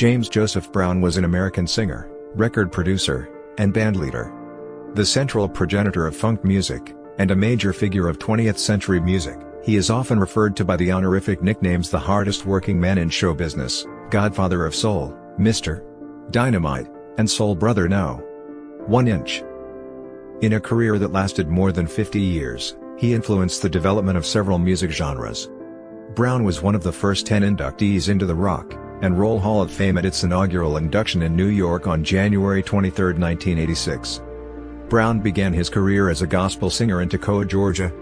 James Joseph Brown was an American singer, record producer, and bandleader. The central progenitor of funk music, and a major figure of 20th century music, he is often referred to by the honorific nicknames the hardest working man in show business, Godfather of Soul, Mr. Dynamite, and Soul Brother No. 1 Inch. In a career that lasted more than 50 years, he influenced the development of several music genres. Brown was one of the first 10 inductees into the Rock and Roll Hall of Fame at its inaugural induction in New York on January 23, 1986. Brown began his career as a gospel singer in Toccoa, Georgia.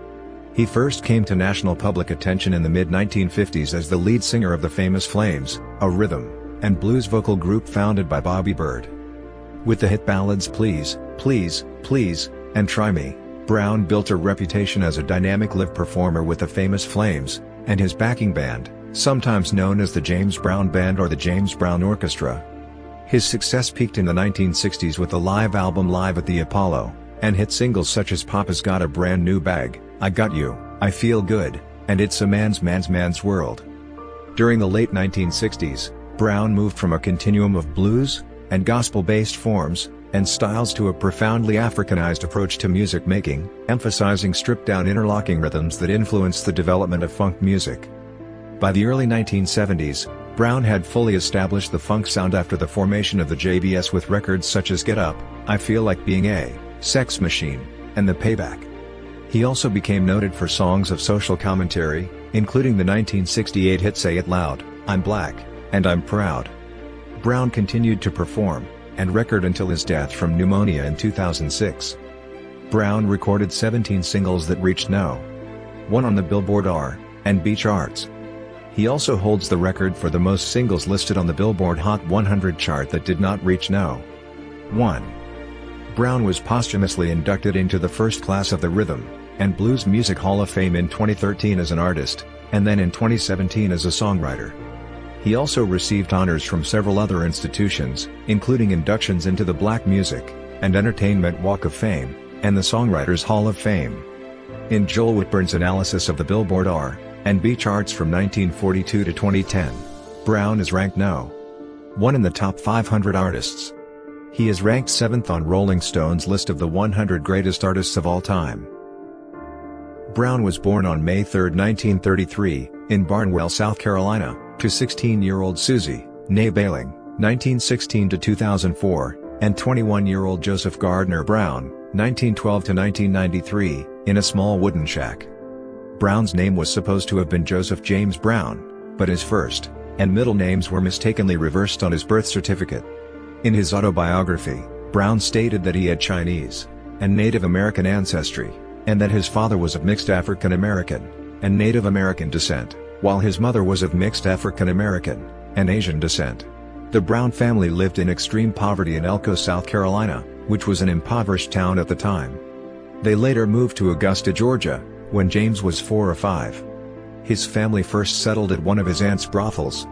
He first came to national public attention in the mid-1950s as the lead singer of the famous Flames, a rhythm and blues vocal group founded by Bobby Byrd. With the hit ballads Please, Please, Please, and Try Me, Brown built a reputation as a dynamic live performer with the famous Flames and his backing band, sometimes known as the James Brown Band or the James Brown Orchestra. His success peaked in the 1960s with the live album Live at the Apollo, and hit singles such as Papa's Got a Brand New Bag, I Got You, I Feel Good, and It's a Man's World. During the late 1960s, Brown moved from a continuum of blues and gospel-based forms and styles to a profoundly Africanized approach to music making, emphasizing stripped-down interlocking rhythms that influenced the development of funk music. By the early 1970s, Brown had fully established the funk sound after the formation of the JBS with records such as Get Up, I Feel Like Being a Sex Machine, and The Payback. He also became noted for songs of social commentary, including the 1968 hit Say It Loud, I'm Black, and I'm Proud. Brown continued to perform and record until his death from pneumonia in 2006. Brown recorded 17 singles that reached No. 1 on the Billboard R&B charts. He also holds the record for the most singles listed on the Billboard Hot 100 chart that did not reach No. 1. Brown was posthumously inducted into the first class of the Rhythm and Blues Music Hall of Fame in 2013 as an artist, and then in 2017 as a songwriter. He also received honors from several other institutions, including inductions into the Black Music and Entertainment Walk of Fame, and the Songwriters Hall of Fame. In Joel Whitburn's analysis of the Billboard R&B charts from 1942 to 2010, Brown is ranked No. 1 in the top 500 artists. He is ranked 7th on Rolling Stone's list of the 100 greatest artists of all time. Brown was born on May 3, 1933, in Barnwell, South Carolina, to 16-year-old Susie, née Bailing, 1916 to 2004, and 21-year-old Joseph Gardner Brown, 1912 to 1993, in a small wooden shack. Brown's name was supposed to have been Joseph James Brown, but his first and middle names were mistakenly reversed on his birth certificate. In his autobiography, Brown stated that he had Chinese and Native American ancestry, and that his father was of mixed African American and Native American descent, while his mother was of mixed African American and Asian descent. The Brown family lived in extreme poverty in Elko, South Carolina, which was an impoverished town at the time. They later moved to Augusta, Georgia, when James was 4 or 5. His family first settled at one of his aunt's brothels.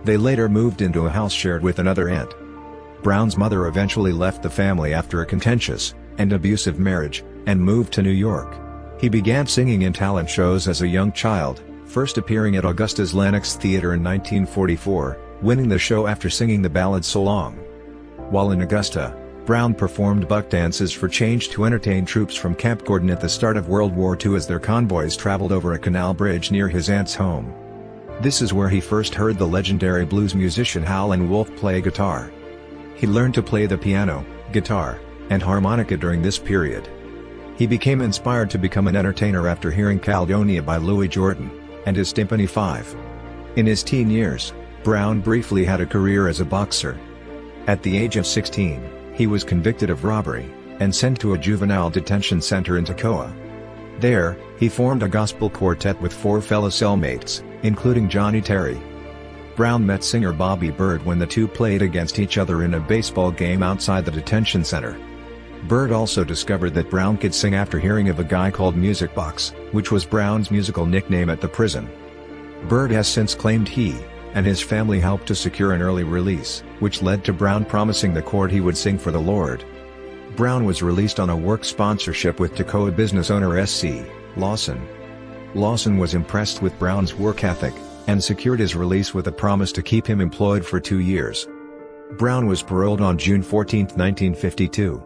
They later moved into a house shared with another aunt. Brown's mother eventually left the family after a contentious and abusive marriage, and moved to New York. He began singing in talent shows as a young child, first appearing at Augusta's Lenox Theater in 1944, winning the show after singing the ballad So Long. While in Augusta, Brown performed buck dances for change to entertain troops from Camp Gordon at the start of World War II as their convoys traveled over a canal bridge near his aunt's home. This is where he first heard the legendary blues musician Howlin' Wolf play guitar. He learned to play the piano, guitar, and harmonica during this period. He became inspired to become an entertainer after hearing Caledonia by Louis Jordan and his Timpani 5. In his teen years, Brown briefly had a career as a boxer. At the age of 16, he was convicted of robbery and sent to a juvenile detention center in Toccoa. There, he formed a gospel quartet with 4 fellow cellmates, including Johnny Terry. Brown met singer Bobby Byrd when the two played against each other in a baseball game outside the detention center. Byrd also discovered that Brown could sing after hearing of a guy called Music Box, which was Brown's musical nickname at the prison. Byrd has since claimed he and his family helped to secure an early release, which led to Brown promising the court he would sing for the Lord. Brown was released on a work sponsorship with Toccoa business owner S.C. Lawson. Lawson was impressed with Brown's work ethic and secured his release with a promise to keep him employed for 2 years. Brown was paroled on June 14, 1952.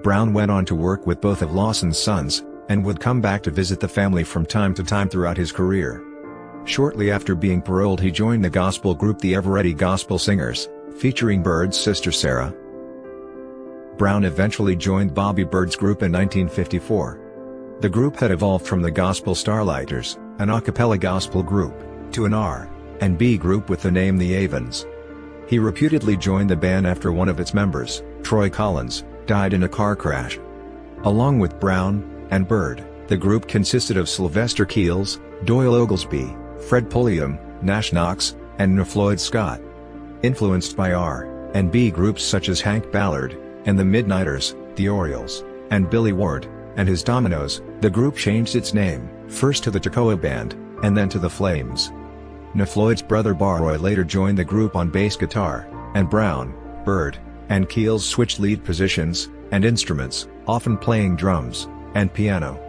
Brown went on to work with both of Lawson's sons, and would come back to visit the family from time to time throughout his career. Shortly after being paroled, he joined the gospel group the Eveready Gospel Singers, featuring Byrd's sister Sarah. Brown eventually joined Bobby Byrd's group in 1954. The group had evolved from the Gospel Starlighters, an a cappella gospel group, to an R&B group with the name The Avens. He reputedly joined the band after one of its members, Troy Collins, died in a car crash. Along with Brown and Byrd, the group consisted of Sylvester Keels, Doyle Oglesby, Fred Pulliam, Nash Knox, and Floyd Scott. Influenced by R&B groups such as Hank Ballard, and the Midnighters, the Orioles, and Billy Ward, and his Dominoes, the group changed its name, first to the Toccoa Band, and then to the Flames. Floyd's brother Baroy later joined the group on bass guitar, and Brown, Byrd, and Keels switched lead positions and instruments, often playing drums and piano.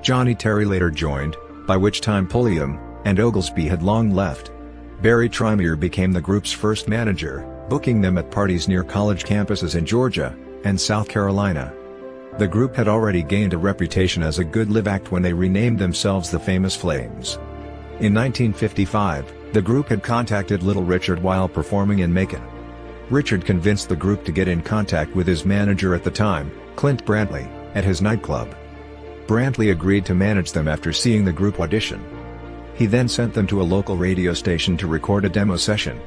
Johnny Terry later joined, by which time Pulliam and Oglesby had long left. Barry Trimier became the group's first manager, booking them at parties near college campuses in Georgia and South Carolina. The group had already gained a reputation as a good live act when they renamed themselves the Famous Flames. In 1955, the group had contacted Little Richard while performing in Macon. Richard convinced the group to get in contact with his manager at the time, Clint Brantley, at his nightclub. Brantley agreed to manage them after seeing the group audition. He then sent them to a local radio station to record a demo session,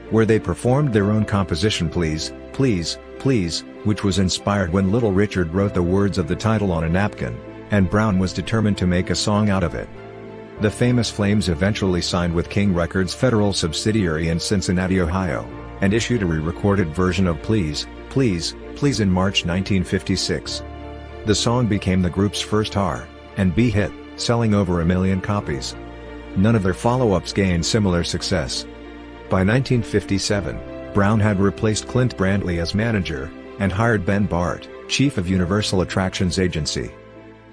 where they performed their own composition Please, Please, Please, which was inspired when Little Richard wrote the words of the title on a napkin, and Brown was determined to make a song out of it. The Famous Flames eventually signed with King Records' federal subsidiary in Cincinnati, Ohio, and issued a re-recorded version of Please, Please, Please in March 1956. The song became the group's first R&B hit, selling over 1 million copies. None of their follow-ups gained similar success. By 1957, Brown had replaced Clint Brantley as manager, and hired Ben Bart, chief of Universal Attractions Agency.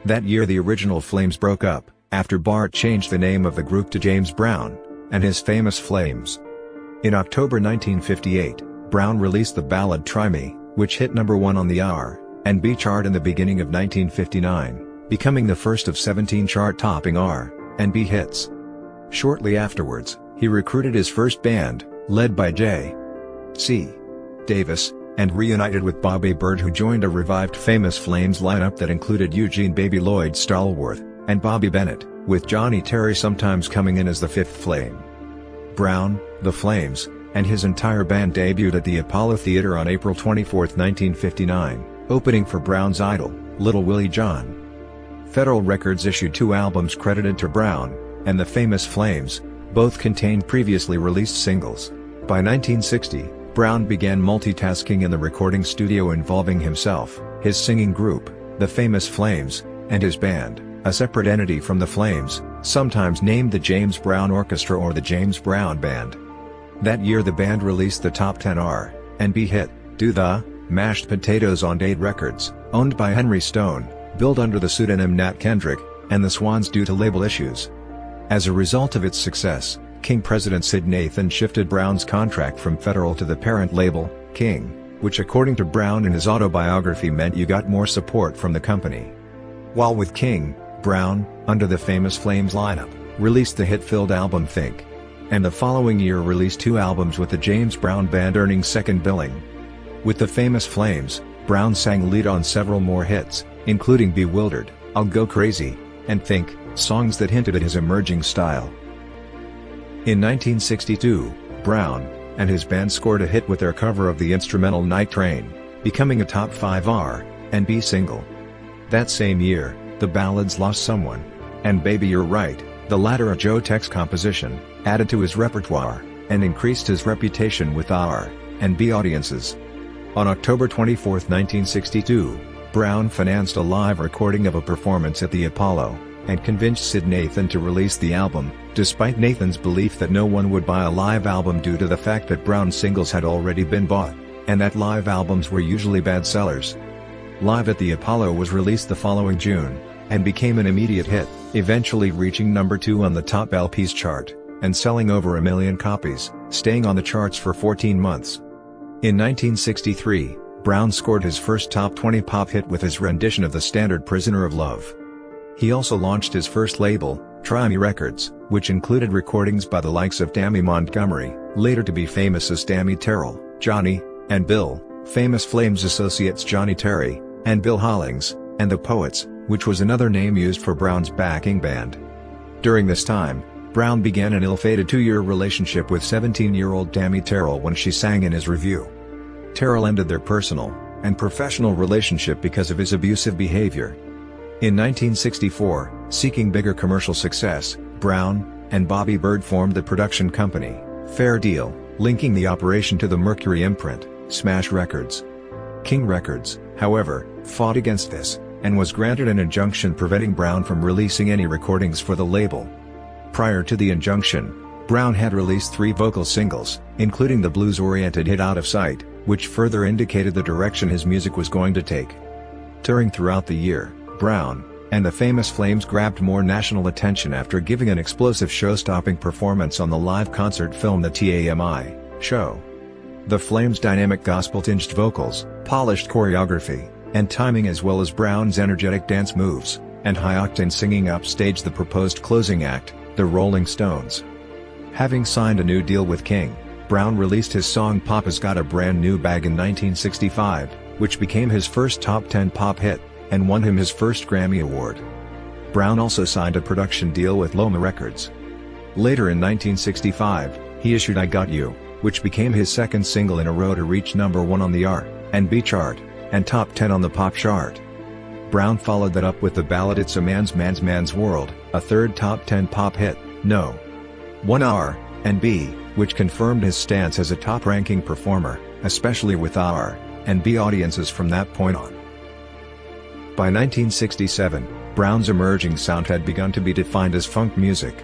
That year the original Flames broke up, after Bart changed the name of the group to James Brown and his Famous Flames. In October 1958, Brown released the ballad Try Me, which hit #1 on the R&B chart in the beginning of 1959, becoming the first of 17 chart-topping R&B hits. Shortly afterwards, he recruited his first band, led by J.C. Davis, and reunited with Bobby Byrd, who joined a revived Famous Flames lineup that included Eugene "Baby" Lloyd Stallworth, and Bobby Bennett, with Johnny Terry sometimes coming in as the fifth flame. Brown, the Flames, and his entire band debuted at the Apollo Theater on April 24, 1959, opening for Brown's idol, Little Willie John. Federal Records issued 2 albums credited to Brown and the Famous Flames, both contained previously released singles. By 1960, Brown began multitasking in the recording studio involving himself, his singing group, the Famous Flames, and his band, a separate entity from the Flames, sometimes named the James Brown Orchestra or the James Brown Band. That year the band released the top 10 R&B hit, Do the Mashed Potatoes on Dade Records, owned by Henry Stone, billed under the pseudonym Nat Kendrick, and the Swans due to label issues. As a result of its success, King president Sid Nathan shifted Brown's contract from Federal to the parent label, King, which according to Brown in his autobiography meant you got more support from the company. While with King, Brown, under the Famous Flames lineup, released the hit-filled album Think, and the following year released 2 albums with the James Brown Band, earning second billing. With the Famous Flames, Brown sang lead on several more hits, including Bewildered, I'll Go Crazy, and Think, songs that hinted at his emerging style. In 1962, Brown and his band scored a hit with their cover of the instrumental Night Train, becoming a top 5 R&B single. That same year, the ballads Lost Someone and Baby You're Right, the latter a Joe Tex composition, added to his repertoire, and increased his reputation with R&B audiences. On October 24, 1962, Brown financed a live recording of a performance at the Apollo, and convinced Sid Nathan to release the album, despite Nathan's belief that no one would buy a live album due to the fact that Brown's singles had already been bought, and that live albums were usually bad sellers. Live at the Apollo was released the following June, and became an immediate hit, eventually reaching #2 on the top LPs chart. and selling over 1 million copies, staying on the charts for 14 months. In 1963, Brown scored his first top 20 pop hit with his rendition of the standard Prisoner of Love. He also launched his first label, Try Me Records, which included recordings by the likes of Tammy Montgomery, later to be famous as Tammy Terrell, Johnny, and Bill, famous Flames associates Johnny Terry, and Bill Hollings, and the Poets, which was another name used for Brown's backing band. During this time, Brown began an ill-fated 2-year relationship with 17-year-old Tammy Terrell when she sang in his review. Terrell ended their personal and professional relationship because of his abusive behavior. In 1964, seeking bigger commercial success, Brown and Bobby Byrd formed the production company, Fair Deal, linking the operation to the Mercury imprint, Smash Records. King Records, however, fought against this, and was granted an injunction preventing Brown from releasing any recordings for the label. Prior to the injunction, Brown had released 3 vocal singles, including the blues-oriented hit Out of Sight, which further indicated the direction his music was going to take. Touring throughout the year, Brown and the famous Flames grabbed more national attention after giving an explosive show-stopping performance on the live concert film The TAMI Show. The Flames' dynamic gospel-tinged vocals, polished choreography, and timing, as well as Brown's energetic dance moves and high-octane singing, upstaged the proposed closing act, the Rolling Stones. Having signed a new deal with King, Brown released his song Papa's Got a Brand New Bag in 1965, which became his first top 10 pop hit, and won him his first Grammy Award. Brown also signed a production deal with Loma Records. Later in 1965, he issued I Got You, which became his second single in a row to reach #1 on the R&B chart, and top 10 on the pop chart. Brown followed that up with the ballad It's a Man's World, a third top 10 pop hit, No. 1 R&B, which confirmed his stance as a top-ranking performer, especially with R&B audiences from that point on. By 1967, Brown's emerging sound had begun to be defined as funk music.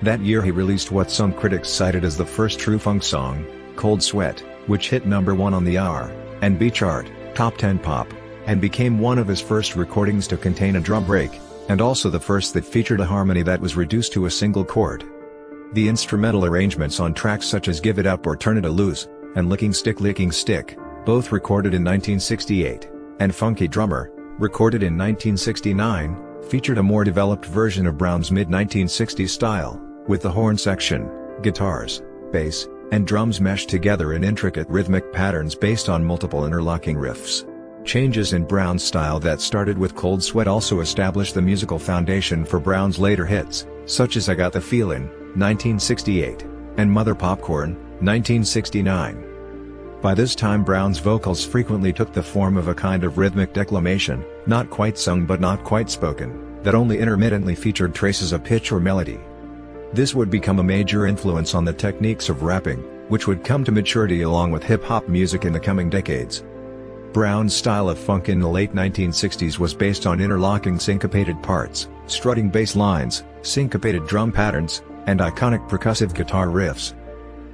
That year he released what some critics cited as the first true funk song, Cold Sweat, which hit #1 on the R&B chart, top 10 pop, and became one of his first recordings to contain a drum break, and also the first that featured a harmony that was reduced to a single chord. The instrumental arrangements on tracks such as Give It Up or Turn It Loose, and Licking Stick, both recorded in 1968, and Funky Drummer, recorded in 1969, featured a more developed version of Brown's mid-1960s style, with the horn section, guitars, bass, and drums meshed together in intricate rhythmic patterns based on multiple interlocking riffs. Changes in Brown's style that started with Cold Sweat also established the musical foundation for Brown's later hits, such as I Got the Feelin', 1968, and Mother Popcorn, 1969. By this time Brown's vocals frequently took the form of a kind of rhythmic declamation, not quite sung but not quite spoken, that only intermittently featured traces of pitch or melody. This would become a major influence on the techniques of rapping, which would come to maturity along with hip-hop music in the coming decades. Brown's style of funk in the late 1960s was based on interlocking syncopated parts, strutting bass lines, syncopated drum patterns, and iconic percussive guitar riffs.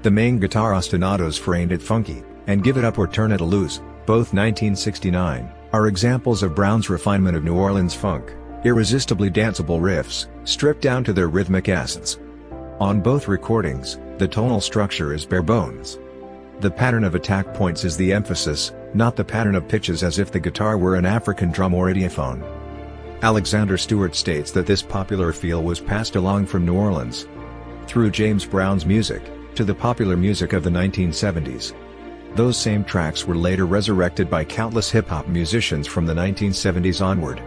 The main guitar ostinatos for Ain't It Funky and Give It Up or Turn It Loose, both 1969, are examples of Brown's refinement of New Orleans funk, irresistibly danceable riffs, stripped down to their rhythmic essence. On both recordings, the tonal structure is bare bones. The pattern of attack points is the emphasis, not the pattern of pitches as if the guitar were an African drum or idiophone. Alexander Stewart states that this popular feel was passed along from New Orleans through James Brown's music, to the popular music of the 1970s. Those same tracks were later resurrected by countless hip-hop musicians from the 1970s onward.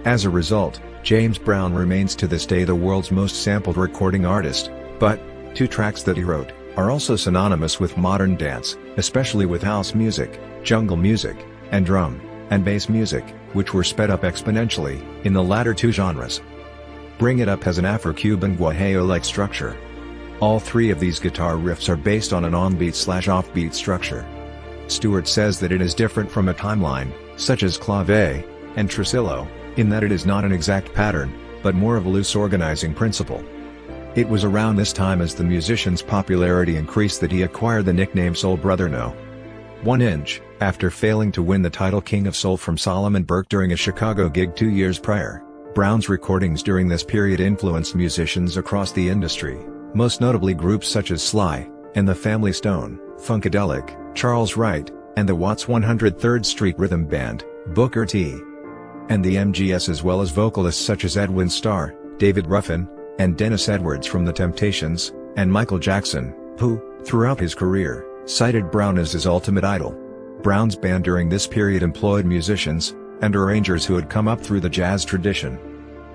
As a result, James Brown remains to this day the world's most sampled recording artist, but 2 tracks that he wrote are also synonymous with modern dance, especially with house music, jungle music, and drum and bass music, which were sped up exponentially in the latter 2 genres. Bring It Up has an Afro-Cuban guajeo-like structure. All 3 of these guitar riffs are based on an on-beat/off-beat structure. Stewart says that it is different from a timeline, such as clave and tresillo, in that it is not an exact pattern, but more of a loose organizing principle. It was around this time as the musician's popularity increased that he acquired the nickname Soul Brother No. 1 Inch, after failing to win the title King of Soul from Solomon Burke during a Chicago gig 2 years prior. Brown's recordings during this period influenced musicians across the industry, most notably groups such as Sly, and the Family Stone, Funkadelic, Charles Wright, and the Watts 103rd Street Rhythm Band, Booker T. and the MGS, as well as vocalists such as Edwin Starr, David Ruffin, and Dennis Edwards from The Temptations, and Michael Jackson, who, throughout his career, cited Brown as his ultimate idol. Brown's band during this period employed musicians and arrangers who had come up through the jazz tradition.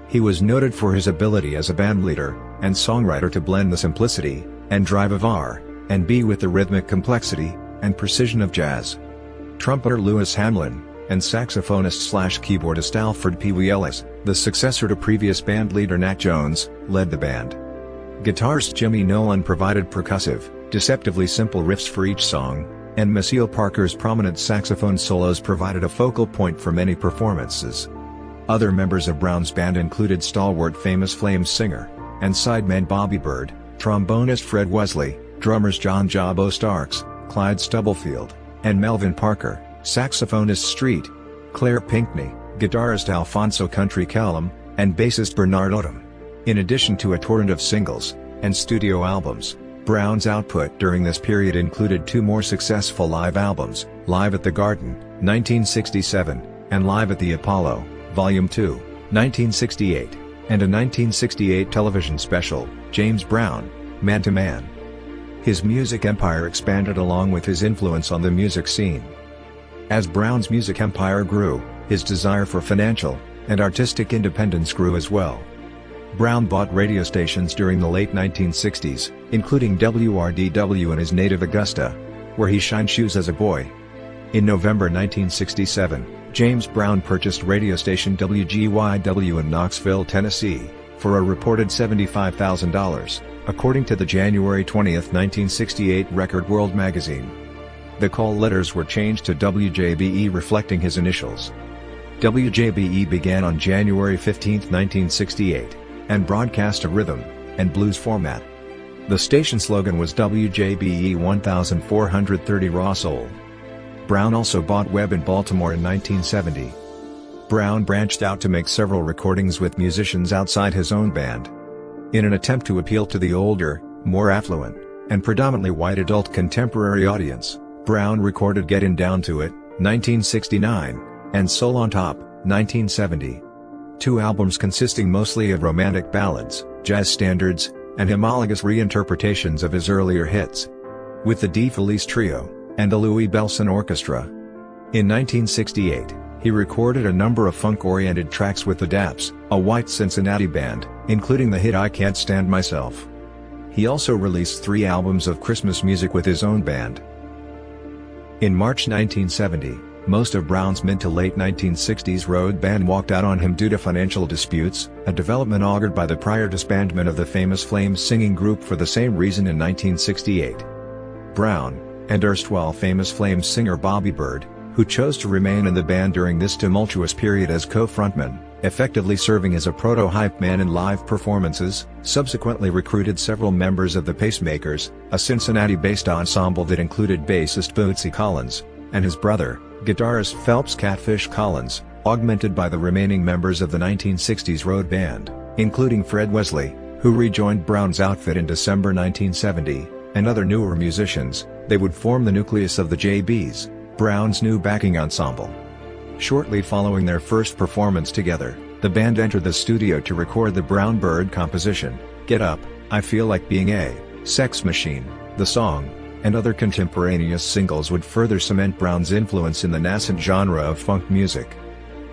He was noted for his ability as a bandleader and songwriter to blend the simplicity and drive of R&B with the rhythmic complexity and precision of jazz. Trumpeter Lewis Hamlin and saxophonist/keyboardist Alfred P. Ellis, the successor to previous bandleader Nat Jones, led the band. Guitarist Jimmy Nolan provided percussive, deceptively simple riffs for each song, and Maceo Parker's prominent saxophone solos provided a focal point for many performances. Other members of Brown's band included stalwart Famous Flames singer and sideman Bobby Byrd, trombonist Fred Wesley, drummers John Jabo Starks, Clyde Stubblefield, and Melvin Parker, saxophonist Street, Claire Pinckney, guitarist Alfonso Country Callum, and bassist Bernard Odom. In addition to a torrent of singles and studio albums, Brown's output during this period included two more successful live albums, Live at the Garden, 1967, and Live at the Apollo, Volume 2, 1968, and a 1968 television special, James Brown, Man to Man. His music empire expanded along with his influence on the music scene. As Brown's music empire grew, his desire for financial and artistic independence grew as well. Brown bought radio stations during the late 1960s, including WRDW in his native Augusta, where he shined shoes as a boy. In November 1967, James Brown purchased radio station WGYW in Knoxville, Tennessee, for a reported $75,000, according to the January 20, 1968 Record World magazine. The call letters were changed to WJBE, reflecting his initials. WJBE began on January 15, 1968, and broadcast a rhythm and blues format. The station slogan was WJBE 1430 Raw Soul. Brown also bought Webb in Baltimore in 1970. Brown branched out to make several recordings with musicians outside his own band. In an attempt to appeal to the older, more affluent, and predominantly white adult contemporary audience, Brown recorded Gettin' Down to It, 1969, and Soul on Top, 1970. Two albums consisting mostly of romantic ballads, jazz standards, and homologous reinterpretations of his earlier hits. With the De Felice Trio, and the Louis Bellson Orchestra. In 1968, he recorded a number of funk-oriented tracks with the Daps, a white Cincinnati band, including the hit I Can't Stand Myself. He also released 3 albums of Christmas music with his own band. In March 1970, most of Brown's mid to late 1960s road band walked out on him due to financial disputes, a development augured by the prior disbandment of the Famous Flames singing group for the same reason in 1968. Brown, and erstwhile Famous Flames singer Bobby Byrd, who chose to remain in the band during this tumultuous period as co-frontman, effectively serving as a proto-hype man in live performances, subsequently recruited several members of the Pacemakers, a Cincinnati-based ensemble that included bassist Bootsy Collins, and his brother, guitarist Phelps "Catfish" Collins, augmented by the remaining members of the 1960s road band, including Fred Wesley, who rejoined Brown's outfit in December 1970, and other newer musicians. They would form the nucleus of the JBs, Brown's new backing ensemble. Shortly following their first performance together, the band entered the studio to record the Brown-Byrd composition, Get Up, I Feel Like Being a Sex Machine. The song, and other contemporaneous singles would further cement Brown's influence in the nascent genre of funk music.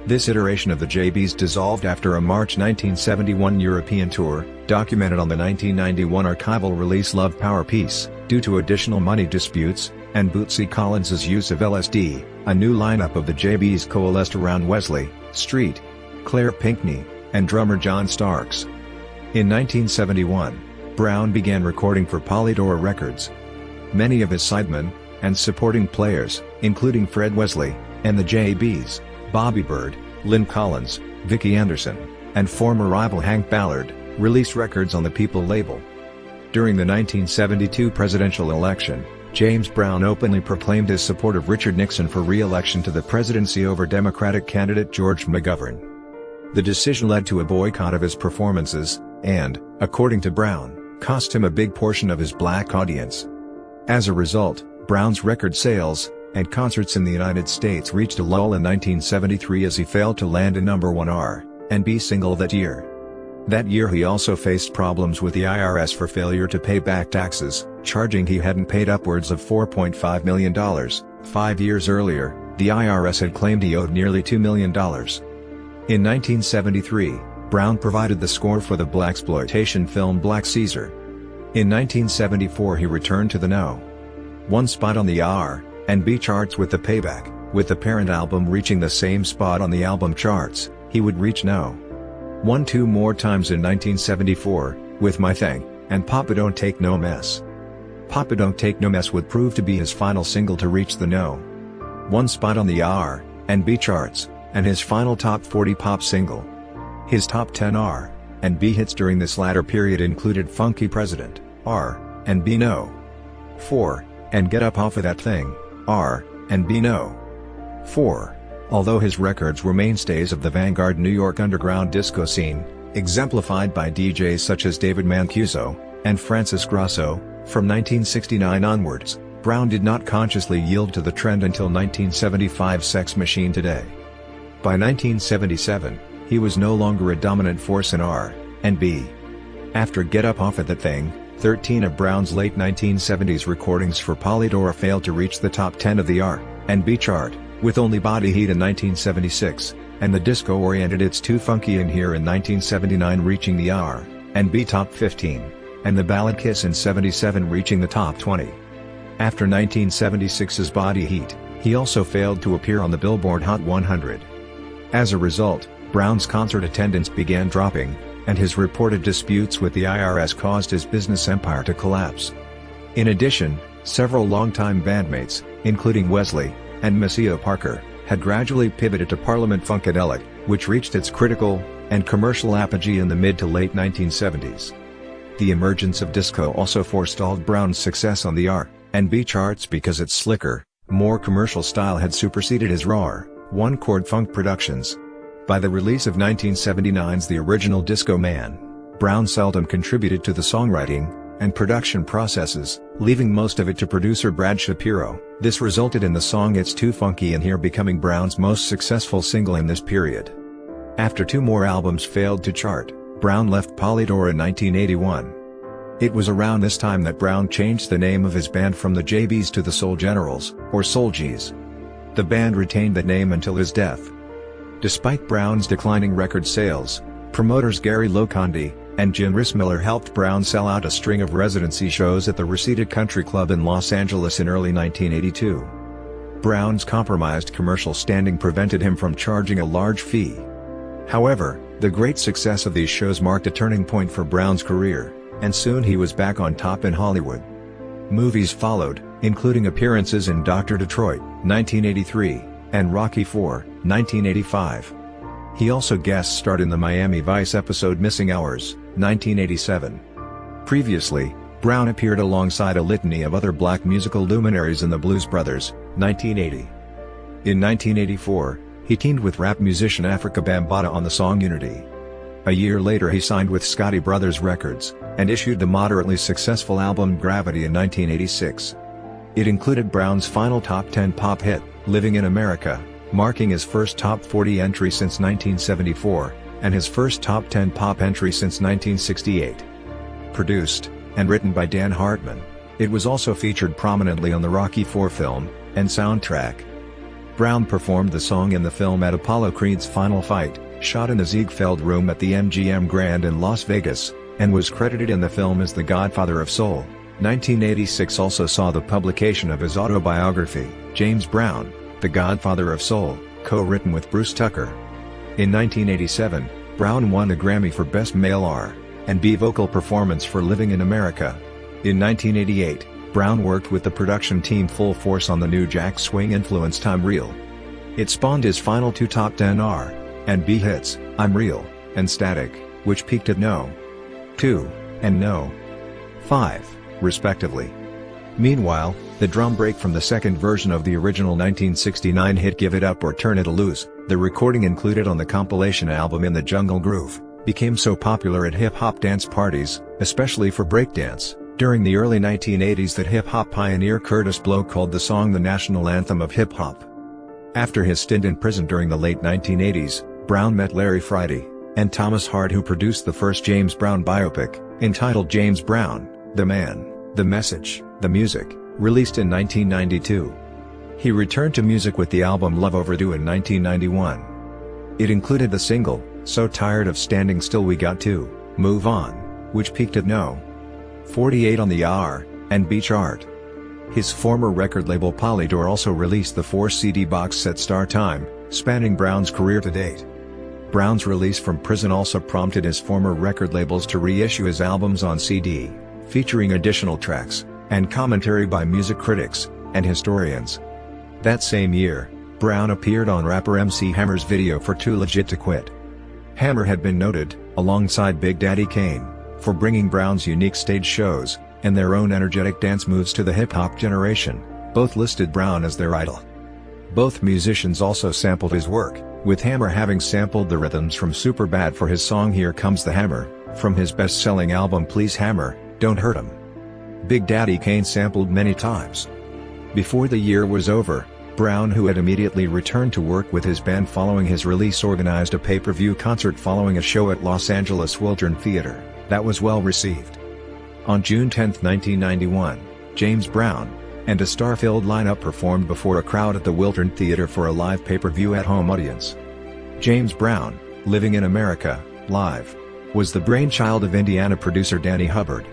This iteration of the JBs dissolved after a March 1971 European tour, documented on the 1991 archival release Love Power Peace, due to additional money disputes, and Bootsy Collins's use of LSD. A new lineup of the JBs coalesced around Wesley, Street, Claire Pinckney, and drummer John Starks. In 1971, Brown began recording for Polydor Records. Many of his sidemen and supporting players, including Fred Wesley and the JBs, Bobby Byrd, Lynn Collins, Vicki Anderson, and former rival Hank Ballard, released records on the People label. During the 1972 presidential election, James Brown openly proclaimed his support of Richard Nixon for re-election to the presidency over Democratic candidate George McGovern. The decision led to a boycott of his performances, and, according to Brown, cost him a big portion of his black audience. As a result, Brown's record sales and concerts in the United States reached a lull in 1973 as he failed to land a #1 R&B single that year. That year he also faced problems with the IRS for failure to pay back taxes, charging he hadn't paid upwards of $4.5 million. 5 years earlier, the IRS had claimed he owed nearly $2 million. In 1973, Brown provided the score for the blaxploitation film Black Caesar. In 1974 he returned to the #1 spot on the R&B charts with The Payback, with the parent album reaching the same spot on the album charts. He would reach #1 two more times in 1974, with My Thing, and Papa Don't Take No Mess. Papa Don't Take No Mess would prove to be his final single to reach the #1 spot on the R&B charts, and his final top 40 pop single. His top 10 R&B hits during this latter period included Funky President, R&B No. 4, and Get Up Off of That Thing, R&B No. 4. Although his records were mainstays of the vanguard New York underground disco scene, exemplified by DJs such as David Mancuso and Francis Grasso, from 1969 onwards, Brown did not consciously yield to the trend until 1975's Sex Machine Today. By 1977, he was no longer a dominant force in R&B. After Get Up Off of That Thing, 13 of Brown's late 1970s recordings for Polydor failed to reach the top 10 of the R&B chart, with only Body Heat in 1976, and the disco-oriented It's Too Funky in Here in 1979 reaching the R&B top 15, and the ballad Kiss in '77 reaching the top 20. After 1976's Body Heat, he also failed to appear on the Billboard Hot 100. As a result, Brown's concert attendance began dropping, and his reported disputes with the IRS caused his business empire to collapse. In addition, several longtime bandmates, including Wesley and Maceo Parker, had gradually pivoted to Parliament Funkadelic, which reached its critical and commercial apogee in the mid to late 1970s. The emergence of disco also forestalled Brown's success on the R&B charts because its slicker, more commercial style had superseded his raw, one-chord funk productions. By the release of 1979's The Original Disco Man, Brown seldom contributed to the songwriting and production processes, leaving most of it to producer Brad Shapiro. This resulted in the song It's Too Funky in Here becoming Brown's most successful single in this period. After 2 more albums failed to chart, Brown left Polydor in 1981. It was around this time that Brown changed the name of his band from the JBs to the Soul Generals, or Soul G's. The band retained that name until his death. Despite Brown's declining record sales, promoters Gary Locondi and Jim Rissmiller helped Brown sell out a string of residency shows at the Reseda Country Club in Los Angeles in early 1982. Brown's compromised commercial standing prevented him from charging a large fee. However, the great success of these shows marked a turning point for Brown's career, and soon he was back on top in Hollywood. Movies followed, including appearances in Dr. Detroit, 1983, and Rocky IV, 1985. He also guest starred in the Miami Vice episode Missing Hours, 1987. Previously, Brown appeared alongside a litany of other black musical luminaries in the Blues Brothers, 1980. In 1984, he teamed with rap musician Africa Bambaataa on the song Unity. A year later he signed with Scotty Brothers Records, and issued the moderately successful album Gravity in 1986. It included Brown's final top 10 pop hit, Living in America, marking his first top 40 entry since 1974, and his first top 10 pop entry since 1968. Produced and written by Dan Hartman, it was also featured prominently on the Rocky IV film and soundtrack. Brown performed the song in the film at Apollo Creed's final fight, shot in the Ziegfeld Room at the MGM Grand in Las Vegas, and was credited in the film as the Godfather of Soul. 1986 also saw the publication of his autobiography, James Brown, The Godfather of Soul, co-written with Bruce Tucker. In 1987, Brown won a Grammy for Best Male R&B Vocal Performance for Living in America. In 1988, Brown worked with the production team Full Force on the new Jack Swing-influenced I'm Real. It spawned his final 2 top 10 R&B hits, I'm Real and Static, which peaked at No. 2 and No. 5, respectively. Meanwhile, the drum break from the second version of the original 1969 hit Give It Up or Turn It Loose, the recording included on the compilation album In the Jungle Groove, became so popular at hip-hop dance parties, especially for breakdance, during the early 1980s that hip-hop pioneer Curtis Blow called the song the national anthem of hip-hop. After his stint in prison during the late 1980s, Brown met Larry Friday and Thomas Hart, who produced the first James Brown biopic, entitled James Brown, The Man, The Message, The Music, released in 1992. He returned to music with the album Love Overdue in 1991. It included the single, So Tired of Standing Still We Got to Move On, which peaked at No. 48 on the R&B chart. His former record label Polydor also released the 4-CD box set Star Time, spanning Brown's career to date. Brown's release from prison also prompted his former record labels to reissue his albums on CD, featuring additional tracks and commentary by music critics and historians. That same year, Brown appeared on rapper MC Hammer's video for Too Legit to Quit. Hammer had been noted, alongside Big Daddy Kane, for bringing Brown's unique stage shows and their own energetic dance moves to the hip-hop generation. Both listed Brown as their idol. Both musicians also sampled his work, with Hammer having sampled the rhythms from Superbad for his song Here Comes the Hammer, from his best-selling album Please Hammer, Don't Hurt 'Em. Big Daddy Kane sampled many times. Before the year was over, Brown, who had immediately returned to work with his band following his release, organized a pay-per-view concert following a show at Los Angeles Wildern Theater that was well received. On June 10, 1991, James Brown and a star-filled lineup performed before a crowd at the Wildern Theater for a live pay-per-view at-home audience. James Brown, Living in America, Live, was the brainchild of Indiana producer Danny Hubbard.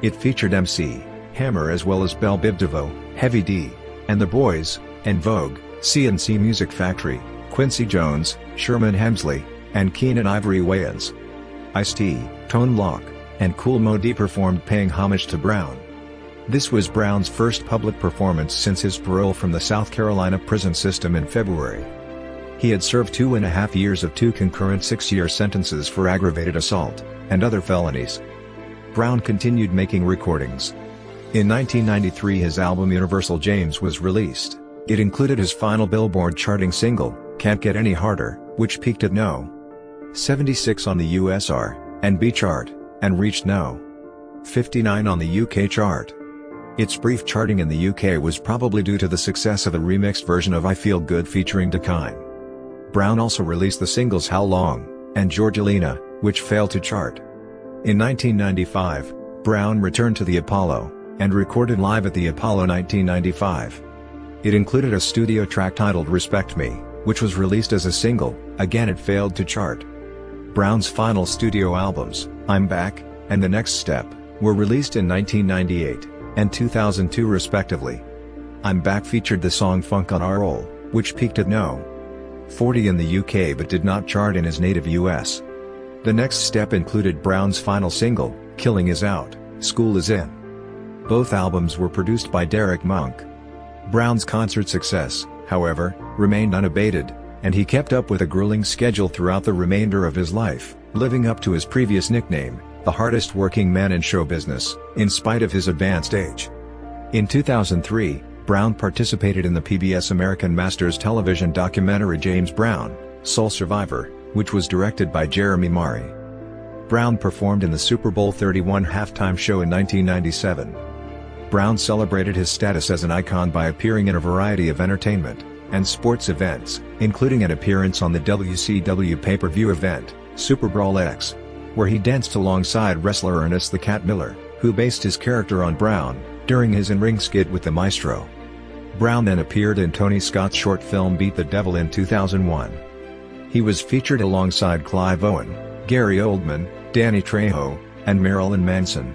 It featured MC Hammer as well as Bell Biv DeVoe, Heavy D, and The Boys, En Vogue, C&C Music Factory, Quincy Jones, Sherman Hemsley, and Keenan Ivory Wayans. Ice-T, Tone Loc, and Kool Moe Dee performed paying homage to Brown. This was Brown's first public performance since his parole from the South Carolina prison system in February. He had served 2.5 years of 2 concurrent 6-year sentences for aggravated assault and other felonies. Brown continued making recordings. In 1993 his album Universal James was released. It included his final Billboard charting single, Can't Get Any Harder, which peaked at No. 76 on the US R&B chart, and reached No. 59 on the UK chart. Its brief charting in the UK was probably due to the success of a remixed version of I Feel Good featuring Dakine. Brown also released the singles How Long and Georgelina, which failed to chart. In 1995, Brown returned to the Apollo and recorded live at the Apollo 1995. It included a studio track titled Respect Me, which was released as a single. Again it failed to chart. Brown's final studio albums, I'm Back and The Next Step, were released in 1998 and 2002 respectively. I'm Back featured the song Funk on Our Roll, which peaked at No. 40 in the UK but did not chart in his native US. The Next Step included Brown's final single, Killing Is Out, School Is In. Both albums were produced by Derek Monk. Brown's concert success, however, remained unabated, and he kept up with a grueling schedule throughout the remainder of his life, living up to his previous nickname, the hardest working man in show business, in spite of his advanced age. In 2003, Brown participated in the PBS American Masters television documentary James Brown, Soul Survivor, which was directed by Jeremy Mari. Brown performed in the Super Bowl 31 halftime show in 1997. Brown celebrated his status as an icon by appearing in a variety of entertainment and sports events, including an appearance on the WCW pay-per-view event, Super Brawl X, where he danced alongside wrestler Ernest the Cat Miller, who based his character on Brown, during his in-ring skit with the Maestro. Brown then appeared in Tony Scott's short film Beat the Devil in 2001. He was featured alongside Clive Owen, Gary Oldman, Danny Trejo, and Marilyn Manson.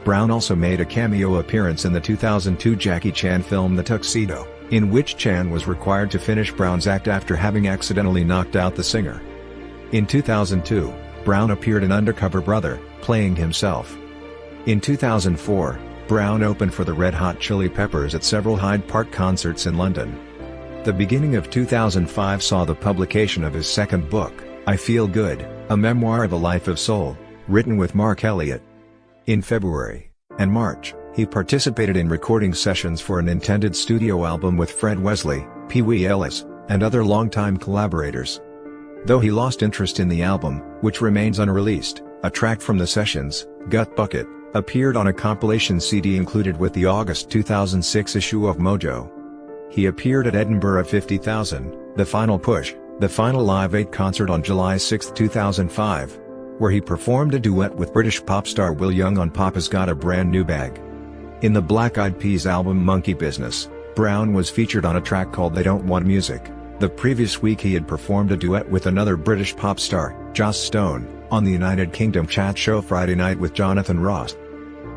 Brown also made a cameo appearance in the 2002 Jackie Chan film The Tuxedo, in which Chan was required to finish Brown's act after having accidentally knocked out the singer. In 2002, Brown appeared in Undercover Brother, playing himself. In 2004, Brown opened for the Red Hot Chili Peppers at several Hyde Park concerts in London. The beginning of 2005 saw the publication of his second book, I Feel Good, a memoir of a life of soul, written with Mark Elliott. In February and March, he participated in recording sessions for an intended studio album with Fred Wesley, Pee Wee Ellis, and other longtime collaborators. Though he lost interest in the album, which remains unreleased, a track from the sessions, Gut Bucket, appeared on a compilation CD included with the August 2006 issue of Mojo. He appeared at Edinburgh 50,000, The Final Push, the final Live 8 concert on July 6, 2005, where he performed a duet with British pop star Will Young on Papa's Got a Brand New Bag. In the Black Eyed Peas album Monkey Business, Brown was featured on a track called They Don't Want Music. The previous week he had performed a duet with another British pop star, Joss Stone, on the United Kingdom chat show Friday Night with Jonathan Ross.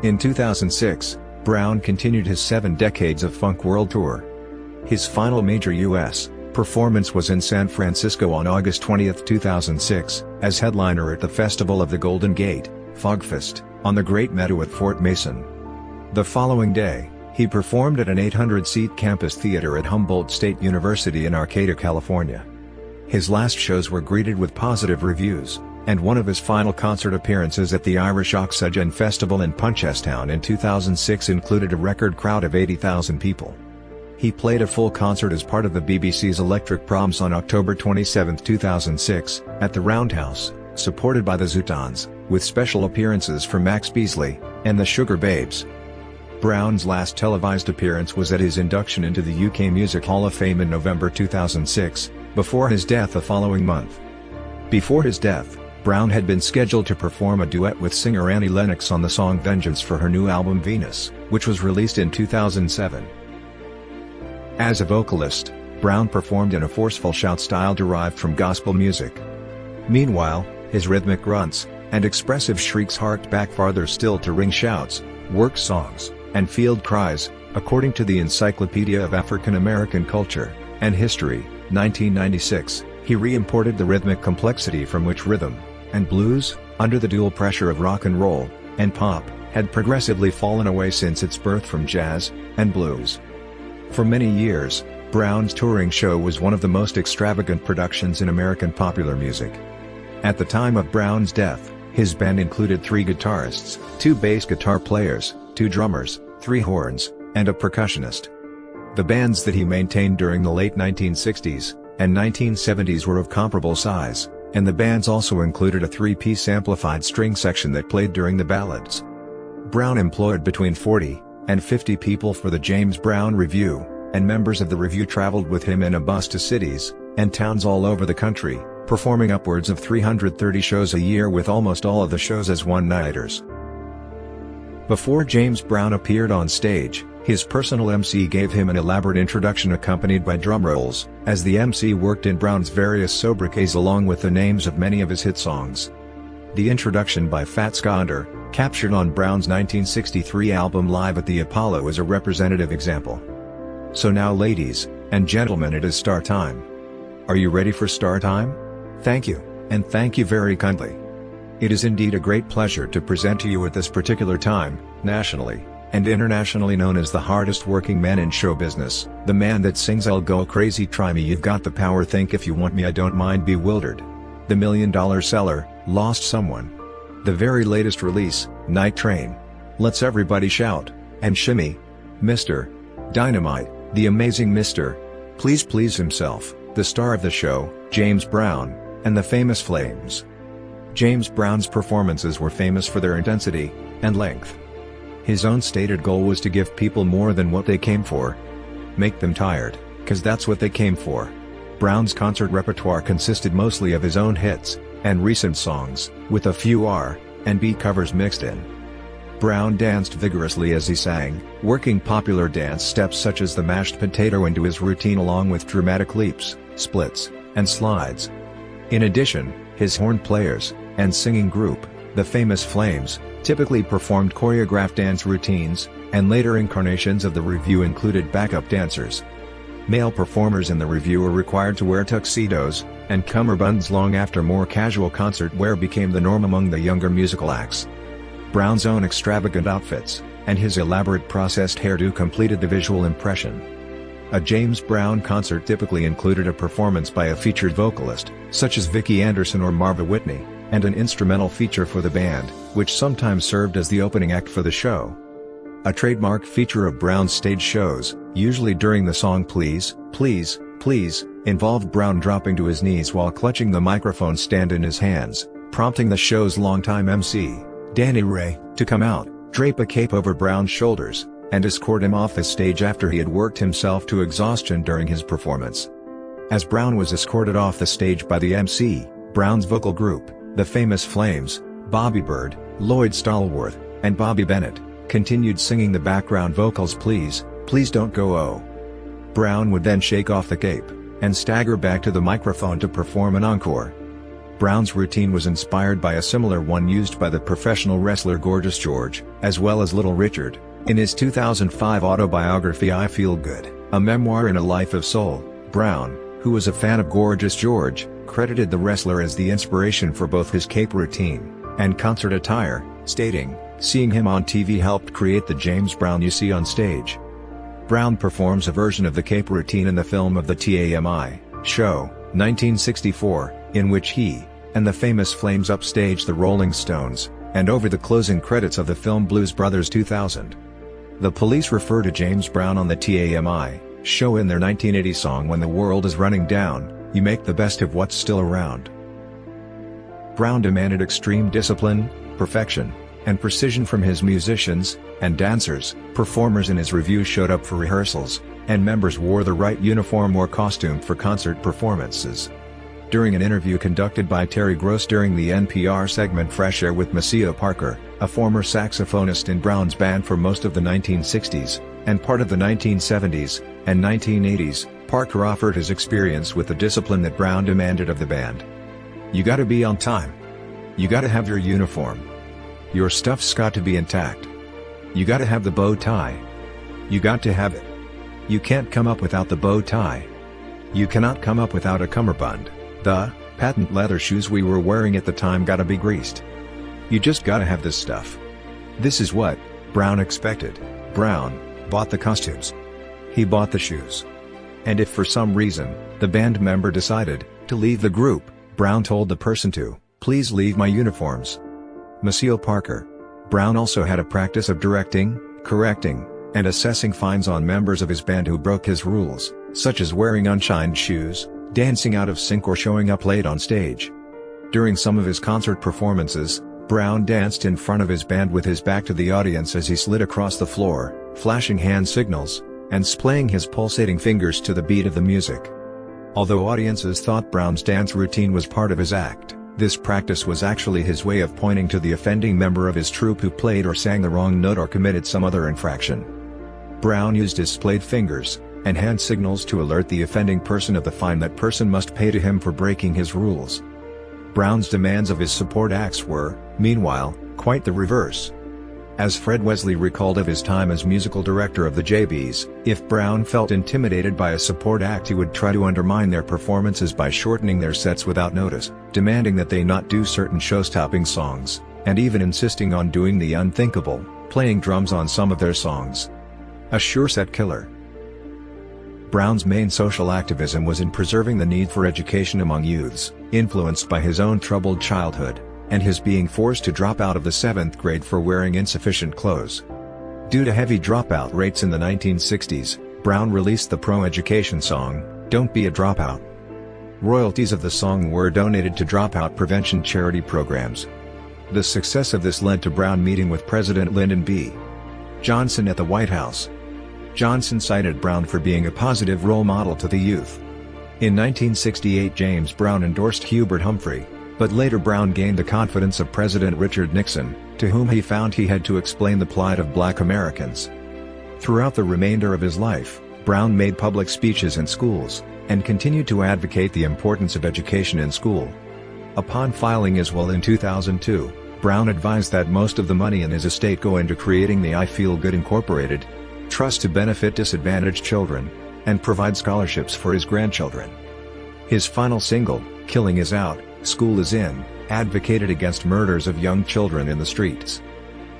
In 2006, Brown continued his 7 Decades of Funk World Tour. His final major U.S. performance was in San Francisco on August 20, 2006, as headliner at the Festival of the Golden Gate, Fogfest, on the Great Meadow at Fort Mason. The following day, he performed at an 800-seat campus theater at Humboldt State University in Arcata, California. His last shows were greeted with positive reviews, and one of his final concert appearances at the Irish Oxygen Festival in Punchestown in 2006 included a record crowd of 80,000 people. He played a full concert as part of the BBC's Electric Proms on October 27, 2006, at the Roundhouse, supported by the Zootons, with special appearances from Max Beasley and the Sugar Babes. Brown's last televised appearance was at his induction into the UK Music Hall of Fame in November 2006, before his death the following month. Before his death, Brown had been scheduled to perform a duet with singer Annie Lennox on the song Vengeance for her new album Venus, which was released in 2007. As a vocalist, Brown performed in a forceful shout style derived from gospel music. Meanwhile, his rhythmic grunts and expressive shrieks harked back farther still to ring shouts, work songs, and field cries, according to the Encyclopedia of African American Culture and History, 1996. He re-imported the rhythmic complexity from which rhythm and blues, under the dual pressure of rock and roll and pop, had progressively fallen away since its birth from jazz and blues. For many years, Brown's touring show was one of the most extravagant productions in American popular music. At the time of Brown's death, his band included 3 guitarists, 2 bass guitar players, 2 drummers, 3 horns, and a percussionist. The bands that he maintained during the late 1960s and 1970s were of comparable size, and the bands also included a 3-piece amplified string section that played during the ballads. Brown employed between 40 and 50 people for the James Brown Review, and members of the review traveled with him in a bus to cities and towns all over the country, performing upwards of 330 shows a year with almost all of the shows as one-nighters. Before James Brown appeared on stage, his personal MC gave him an elaborate introduction accompanied by drum rolls, as the MC worked in Brown's various sobriquets along with the names of many of his hit songs. The introduction by Fats Gonder, captured on Brown's 1963 album Live at the Apollo, is a representative example. So now, ladies and gentlemen, it is star time. Are you ready for star time? Thank you, and thank you very kindly. It is indeed a great pleasure to present to you at this particular time, nationally and internationally known as the hardest working man in show business, the man that sings "I'll go crazy, try me, you've got the power, think if you want me, I don't mind, bewildered," the $1 million seller, Lost Someone, the very latest release, Night Train, Let's Everybody Shout and Shimmy, Mr. Dynamite, the amazing Mr. Please Please himself, the star of the show, James Brown, and the famous Flames. James Brown's performances were famous for their intensity and length. His own stated goal was to give people more than what they came for. Make them tired, 'cause that's what they came for. Brown's concert repertoire consisted mostly of his own hits and recent songs, with a few R&B covers mixed in. Brown danced vigorously as he sang, working popular dance steps such as the mashed potato into his routine along with dramatic leaps, splits, and slides. In addition, his horn players and singing group, the famous Flames, typically performed choreographed dance routines, and later incarnations of the review included backup dancers. Male performers in the review were required to wear tuxedos and cummerbunds long after more casual concert wear became the norm among the younger musical acts. Brown's own extravagant outfits and his elaborate processed hairdo completed the visual impression. A James Brown concert typically included a performance by a featured vocalist, such as Vicki Anderson or Marva Whitney, and an instrumental feature for the band, which sometimes served as the opening act for the show. A trademark feature of Brown's stage shows, usually during the song Please, Please, Please, involved Brown dropping to his knees while clutching the microphone stand in his hands, prompting the show's longtime MC, Danny Ray, to come out, drape a cape over Brown's shoulders, and escort him off the stage after he had worked himself to exhaustion during his performance. As Brown was escorted off the stage by the MC, Brown's vocal group, the Famous Flames, Bobby Byrd, Lloyd Stallworth, and Bobby Bennett, continued singing the background vocals "Please, Please Don't Go Oh." Brown would then shake off the cape, and stagger back to the microphone to perform an encore. Brown's routine was inspired by a similar one used by the professional wrestler Gorgeous George, as well as Little Richard, in his 2005 autobiography I Feel Good, a memoir in a life of soul. Brown, who was a fan of Gorgeous George, credited the wrestler as the inspiration for both his cape routine and concert attire, stating, "Seeing him on TV helped create the James Brown you see on stage." Brown performs a version of the cape routine in the film of the Tami Show, 1964, in which he and the Famous Flames upstage the Rolling Stones, and over the closing credits of the film Blues Brothers 2000. The Police refer to James Brown on the Tami Show in their 1980 song "When the World is Running Down, You Make the Best of What's Still Around." Brown demanded extreme discipline, perfection, and precision from his musicians and dancers. Performers in his review showed up for rehearsals, and members wore the right uniform or costume for concert performances. During an interview conducted by Terry Gross during the NPR segment Fresh Air with Maceo Parker, a former saxophonist in Brown's band for most of the 1960s, and part of the 1970s and 1980s, Parker offered his experience with the discipline that Brown demanded of the band. "You gotta be on time. You gotta have your uniform. Your stuff's got to be intact. You gotta have the bow tie. You got to have it. You can't come up without the bow tie. You cannot come up without a cummerbund. The patent leather shoes we were wearing at the time gotta be greased. You just gotta have this stuff." This is what Brown expected. Brown bought the costumes. He bought the shoes. And if for some reason, the band member decided to leave the group, Brown told the person to, "Please leave my uniforms." Maceo Parker. Brown also had a practice of directing, correcting, and assessing fines on members of his band who broke his rules, such as wearing unshined shoes, dancing out of sync or showing up late on stage. During some of his concert performances, Brown danced in front of his band with his back to the audience as he slid across the floor, flashing hand signals, and splaying his pulsating fingers to the beat of the music. Although audiences thought Brown's dance routine was part of his act, this practice was actually his way of pointing to the offending member of his troupe who played or sang the wrong note or committed some other infraction. Brown used his splayed fingers and hand signals to alert the offending person of the fine that person must pay to him for breaking his rules. Brown's demands of his support acts were, meanwhile, quite the reverse. As Fred Wesley recalled of his time as musical director of the JBs, if Brown felt intimidated by a support act he would try to undermine their performances by shortening their sets without notice, demanding that they not do certain show-stopping songs, and even insisting on doing the unthinkable, playing drums on some of their songs. A sure set killer. Brown's main social activism was in preserving the need for education among youths, influenced by his own troubled childhood, and his being forced to drop out of the 7th grade for wearing insufficient clothes. Due to heavy dropout rates in the 1960s, Brown released the pro-education song, "Don't Be a Dropout." Royalties of the song were donated to dropout prevention charity programs. The success of this led to Brown meeting with President Lyndon B. Johnson at the White House. Johnson cited Brown for being a positive role model to the youth. In 1968 James Brown endorsed Hubert Humphrey, but later Brown gained the confidence of President Richard Nixon, to whom he found he had to explain the plight of Black Americans. Throughout the remainder of his life, Brown made public speeches in schools, and continued to advocate the importance of education in school. Upon filing his will in 2002, Brown advised that most of the money in his estate go into creating the I Feel Good Incorporated Trust to benefit disadvantaged children, and provide scholarships for his grandchildren. His final single, "Killing Is Out, School Is In," advocated against murders of young children in the streets.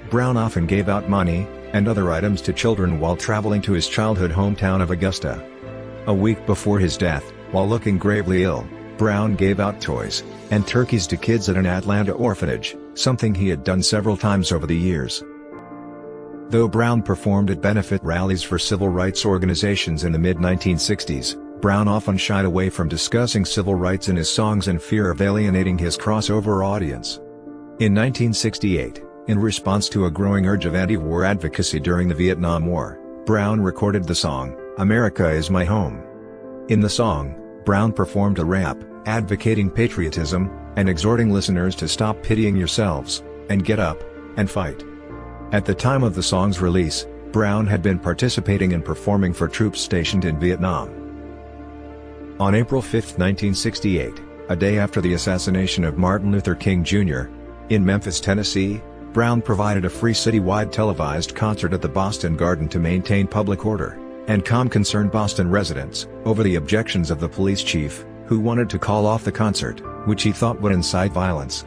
Brown often gave out money and other items to children while traveling to his childhood hometown of Augusta. A week before his death, while looking gravely ill, Brown gave out toys and turkeys to kids at an Atlanta orphanage, something he had done several times over the years. Though Brown performed at benefit rallies for civil rights organizations in the mid-1960s, Brown often shied away from discussing civil rights in his songs in fear of alienating his crossover audience. In 1968, in response to a growing urge of anti-war advocacy during the Vietnam War, Brown recorded the song, "America Is My Home." In the song, Brown performed a rap, advocating patriotism, and exhorting listeners to stop pitying yourselves, and get up, and fight. At the time of the song's release, Brown had been participating in performing for troops stationed in Vietnam. On April 5, 1968, a day after the assassination of Martin Luther King Jr., in Memphis, Tennessee, Brown provided a free citywide televised concert at the Boston Garden to maintain public order, and calm concerned Boston residents, over the objections of the police chief, who wanted to call off the concert, which he thought would incite violence.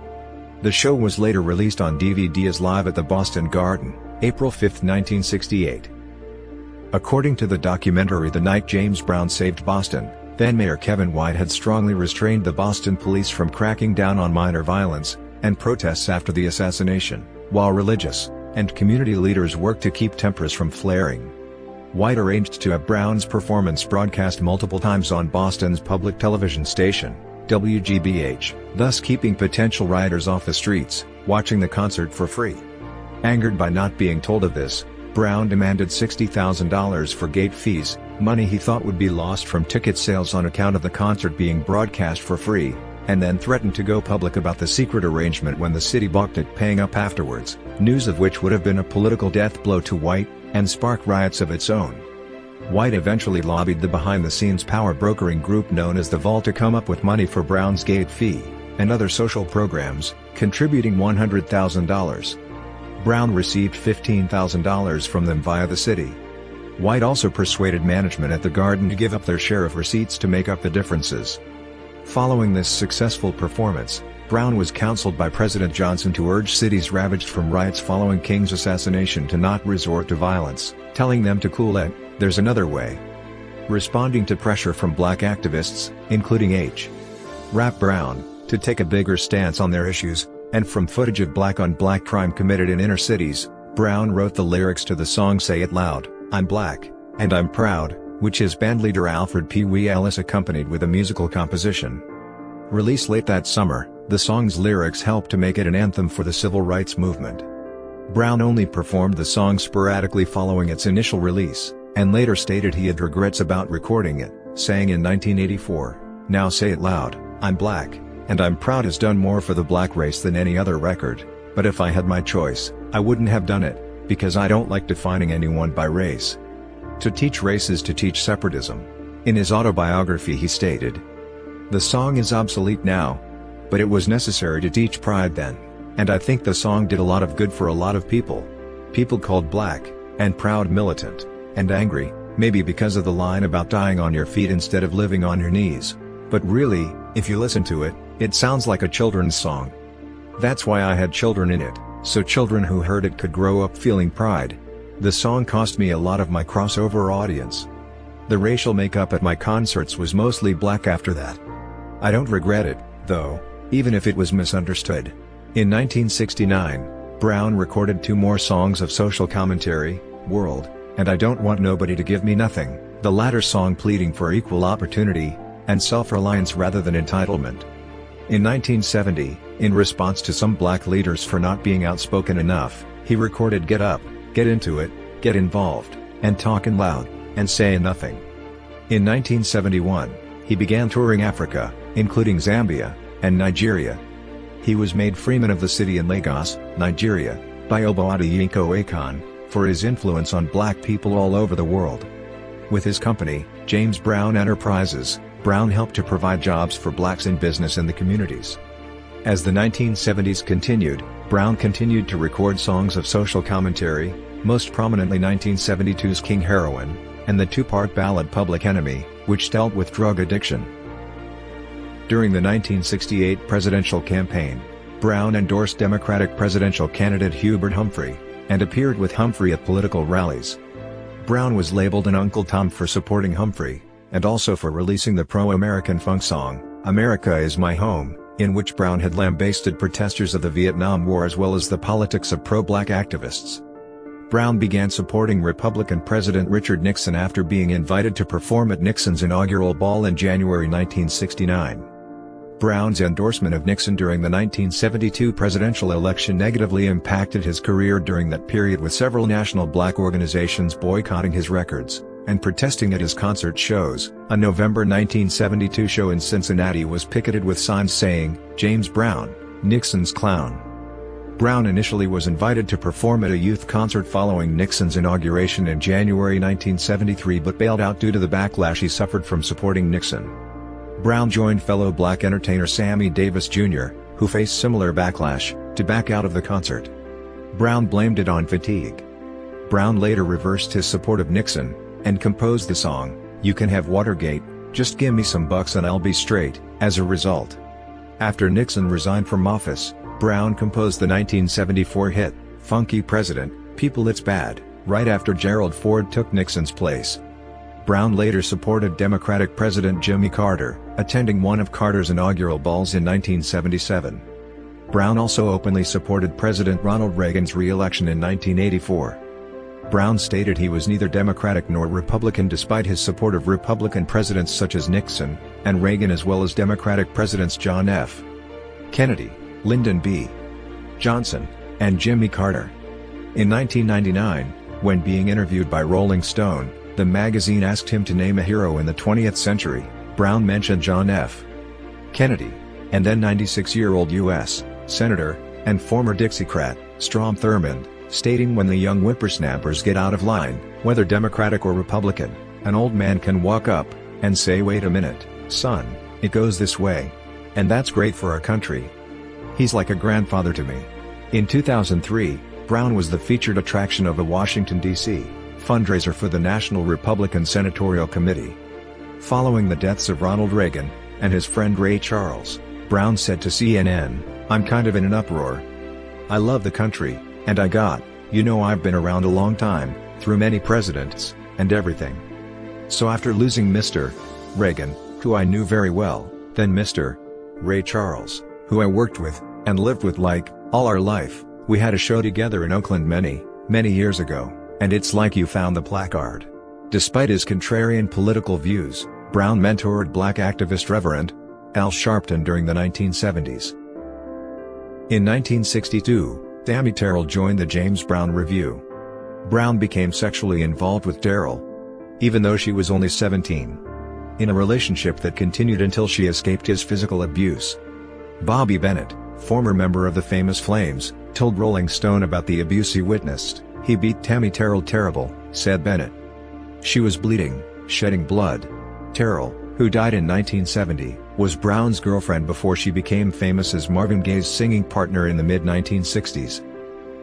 The show was later released on DVD as Live at the Boston Garden, April 5, 1968. According to the documentary The Night James Brown Saved Boston, then Mayor Kevin White had strongly restrained the Boston police from cracking down on minor violence and protests after the assassination, while religious and community leaders worked to keep tempers from flaring. White arranged to have Brown's performance broadcast multiple times on Boston's public television station, WGBH, thus keeping potential rioters off the streets, watching the concert for free. Angered by not being told of this, Brown demanded $60,000 for gate fees, money he thought would be lost from ticket sales on account of the concert being broadcast for free, and then threatened to go public about the secret arrangement when the city balked at paying up afterwards, news of which would have been a political death blow to White, and spark riots of its own. White eventually lobbied the behind-the-scenes power-brokering group known as the Vault to come up with money for Brown's gate fee, and other social programs, contributing $100,000. Brown received $15,000 from them via the city. White also persuaded management at the Garden to give up their share of receipts to make up the differences. Following this successful performance, Brown was counseled by President Johnson to urge cities ravaged from riots following King's assassination to not resort to violence, telling them to cool it, there's another way. Responding to pressure from black activists, including H. Rap Brown, to take a bigger stance on their issues, and from footage of black-on-black crime committed in inner cities, Brown wrote the lyrics to the song Say It Loud, I'm Black, and I'm Proud, which his bandleader Alfred P. Wee Ellis accompanied with a musical composition. Released late that summer, the song's lyrics helped to make it an anthem for the civil rights movement. Brown only performed the song sporadically following its initial release, and later stated he had regrets about recording it, saying in 1984, "Now Say It Loud, I'm Black, and I'm Proud has done more for the black race than any other record, but if I had my choice, I wouldn't have done it, because I don't like defining anyone by race. To teach race is to teach separatism." In his autobiography he stated, "The song is obsolete now, but it was necessary to teach pride then, and I think the song did a lot of good for a lot of people. People called Black and Proud militant and angry, maybe because of the line about dying on your feet instead of living on your knees, but really, if you listen to it, it sounds like a children's song. That's why I had children in it, so children who heard it could grow up feeling pride. The song cost me a lot of my crossover audience. The racial makeup at my concerts was mostly black after that. I don't regret it, though, even if it was misunderstood." In 1969, Brown recorded 2 more songs of social commentary, World, and I Don't Want Nobody to Give Me Nothing, the latter song pleading for equal opportunity and self-reliance rather than entitlement. In 1970, in response to some black leaders for not being outspoken enough, he recorded Get Up, Get Into It, Get Involved, and Talkin' Loud, and Sayin' Nothing. In 1971, he began touring Africa, including Zambia and Nigeria. He was made Freeman of the City in Lagos, Nigeria, by Oboadi-Yinka Akon, for his influence on black people all over the world. With his company, James Brown Enterprises, Brown helped to provide jobs for blacks in business in the communities. As the 1970s continued, Brown continued to record songs of social commentary, most prominently 1972's King Heroin, and the 2-part ballad Public Enemy, which dealt with drug addiction. During the 1968 presidential campaign, Brown endorsed Democratic presidential candidate Hubert Humphrey, and appeared with Humphrey at political rallies. Brown was labeled an Uncle Tom for supporting Humphrey, and also for releasing the pro-American funk song, America Is My Home, in which Brown had lambasted protesters of the Vietnam War as well as the politics of pro-black activists. Brown began supporting Republican President Richard Nixon after being invited to perform at Nixon's inaugural ball in January 1969. Brown's endorsement of Nixon during the 1972 presidential election negatively impacted his career during that period, with several national black organizations boycotting his records and protesting at his concert shows. A November 1972 show in Cincinnati was picketed with signs saying, "James Brown, Nixon's clown." Brown initially was invited to perform at a youth concert following Nixon's inauguration in January 1973 but bailed out due to the backlash he suffered from supporting Nixon. Brown joined fellow black entertainer Sammy Davis Jr., who faced similar backlash, to back out of the concert. Brown blamed it on fatigue. Brown later reversed his support of Nixon and composed the song, "You Can Have Watergate, Just Give Me Some Bucks and I'll Be Straight," as a result. After Nixon resigned from office, Brown composed the 1974 hit, "Funky President, People It's Bad," right after Gerald Ford took Nixon's place. Brown later supported Democratic President Jimmy Carter, attending one of Carter's inaugural balls in 1977. Brown also openly supported President Ronald Reagan's re-election in 1984. Brown stated he was neither Democratic nor Republican despite his support of Republican presidents such as Nixon and Reagan, as well as Democratic presidents John F. Kennedy, Lyndon B. Johnson, and Jimmy Carter. In 1999, when being interviewed by Rolling Stone, the magazine asked him to name a hero in the 20th century, Brown mentioned John F. Kennedy, and then 96-year-old U.S. Senator and former Dixiecrat, Strom Thurmond, stating, "When the young whippersnappers get out of line, whether Democratic or Republican, an old man can walk up and say, 'Wait a minute, son, it goes this way.' And that's great for our country. He's like a grandfather to me." In 2003, Brown was the featured attraction of a Washington, D.C. fundraiser for the National Republican Senatorial Committee. Following the deaths of Ronald Reagan and his friend Ray Charles, Brown said to CNN, "I'm kind of in an uproar. I love the country, and I've been around a long time, through many presidents, and everything. So after losing Mr. Reagan, who I knew very well, then Mr. Ray Charles, who I worked with, and lived with like, all our life, we had a show together in Oakland many years ago, and it's like you found the placard." Despite his contrarian political views, Brown mentored black activist Reverend Al Sharpton during the 1970s. In 1962, Tammy Terrell joined the James Brown Revue. Brown became sexually involved with Terrell, even though she was only 17. In a relationship that continued until she escaped his physical abuse. Bobby Bennett, former member of the famous Flames, told Rolling Stone about the abuse he witnessed. "He beat Tammy Terrell terrible," said Bennett. "She was bleeding, shedding blood." Terrell, who died in 1970, was Brown's girlfriend before she became famous as Marvin Gaye's singing partner in the mid-1960s.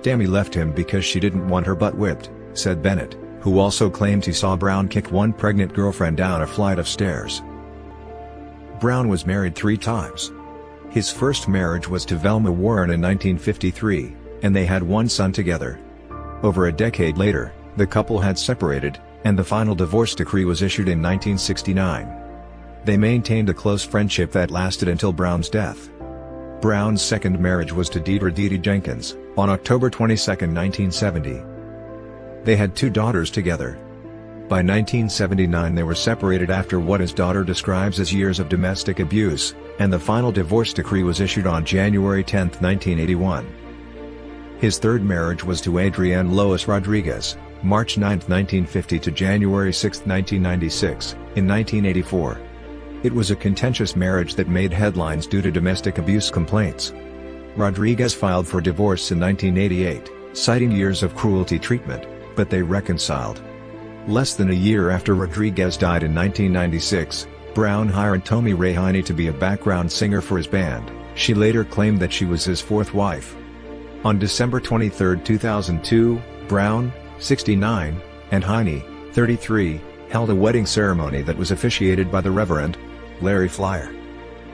"Tammy left him because she didn't want her butt whipped," said Bennett, who also claimed he saw Brown kick one pregnant girlfriend down a flight of stairs. Brown was married 3 times. His first marriage was to Velma Warren in 1953, and they had one son together. Over a decade later, the couple had separated, and the final divorce decree was issued in 1969. They maintained a close friendship that lasted until Brown's death. Brown's second marriage was to Deidre "Dee Dee" Jenkins, on October 22, 1970. They had 2 daughters together. By 1979 they were separated after what his daughter describes as years of domestic abuse, and the final divorce decree was issued on January 10, 1981. His third marriage was to Adrienne Lois Rodriguez, March 9, 1950 to January 6, 1996, in 1984. It was a contentious marriage that made headlines due to domestic abuse complaints. Rodriguez filed for divorce in 1988, citing years of cruelty treatment, but they reconciled. Less than a year after Rodriguez died in 1996, Brown hired Tommy Ray Heine to be a background singer for his band. She later claimed that she was his 4th wife. On December 23, 2002, Brown, 69, and Heine, 33, held a wedding ceremony that was officiated by the Reverend Larry Flyer.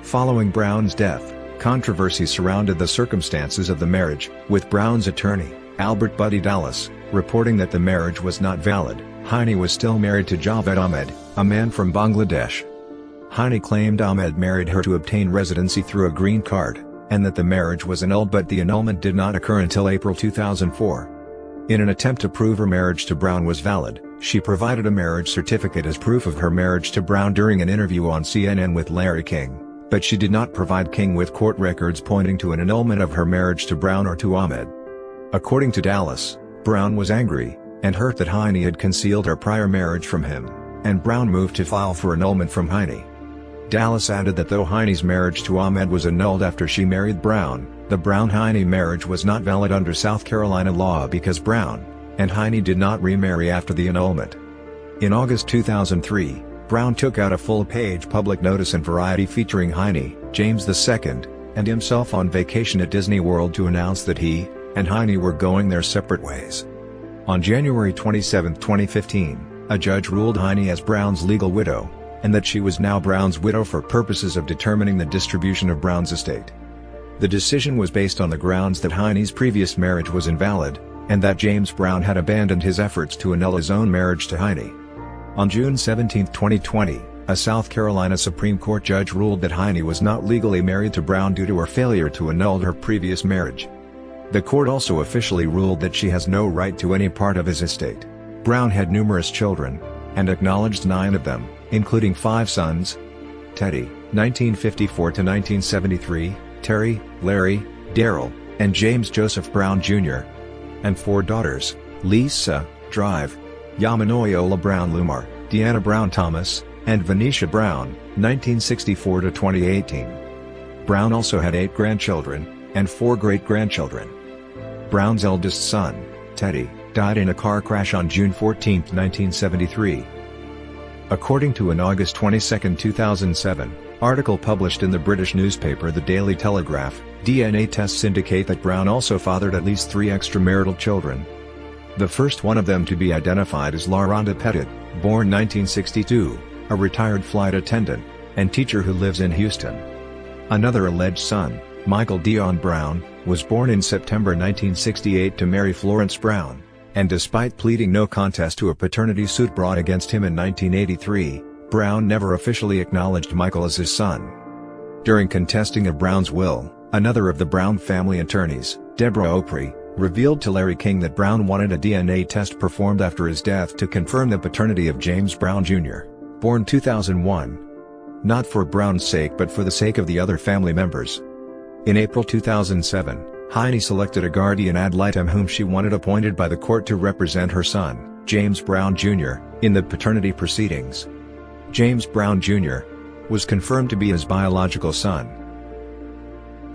Following Brown's death, controversy surrounded the circumstances of the marriage, with Brown's attorney, Albert "Buddy" Dallas, reporting that the marriage was not valid. Heine was still married to Javed Ahmed, a man from Bangladesh. Heine claimed Ahmed married her to obtain residency through a green card, and that the marriage was annulled, but the annulment did not occur until April 2004. In an attempt to prove her marriage to Brown was valid, she provided a marriage certificate as proof of her marriage to Brown during an interview on CNN with Larry King, but she did not provide King with court records pointing to an annulment of her marriage to Brown or to Ahmed. According to Dallas, Brown was angry and hurt that Heine had concealed her prior marriage from him, and Brown moved to file for annulment from Heine. Dallas added that though Heine's marriage to Ahmed was annulled after she married Brown, the Brown-Heine marriage was not valid under South Carolina law because Brown and Heine did not remarry after the annulment. In August 2003, Brown took out a full-page public notice in Variety featuring Heine, James II, and himself on vacation at Disney World to announce that he and Heine were going their separate ways. On January 27, 2015, a judge ruled Heine as Brown's legal widow, and that she was now Brown's widow for purposes of determining the distribution of Brown's estate. The decision was based on the grounds that Heine's previous marriage was invalid, and that James Brown had abandoned his efforts to annul his own marriage to Heine. On June 17, 2020, a South Carolina Supreme Court judge ruled that Heine was not legally married to Brown due to her failure to annul her previous marriage. The court also officially ruled that she has no right to any part of his estate. Brown had numerous children, and acknowledged 9 of them, including 5 sons: Teddy, 1954-1973, Terry, Larry, Daryl, and James Joseph Brown Jr., and 4 daughters: Lisa, Drive, Yamanoyola Brown Lumar, Deanna Brown Thomas, and Venetia Brown, 1964-2018. Brown also had 8 grandchildren, and 4 great-grandchildren. Brown's eldest son, Teddy, died in a car crash on June 14, 1973. According to an August 22, 2007, article published in the British newspaper The Daily Telegraph, DNA tests indicate that Brown also fathered at least 3 extramarital children. The first one of them to be identified is LaRonda Pettit, born 1962, a retired flight attendant and teacher who lives in Houston. Another alleged son, Michael Dion Brown, was born in September 1968 to Mary Florence Brown, and despite pleading no contest to a paternity suit brought against him in 1983, Brown never officially acknowledged Michael as his son. During contesting of Brown's will, another of the Brown family attorneys, Deborah Opry, revealed to Larry King that Brown wanted a DNA test performed after his death to confirm the paternity of James Brown Jr., born 2001. Not for Brown's sake but for the sake of the other family members. In April 2007, Heine selected a guardian ad litem whom she wanted appointed by the court to represent her son, James Brown Jr., in the paternity proceedings. James Brown Jr. was confirmed to be his biological son.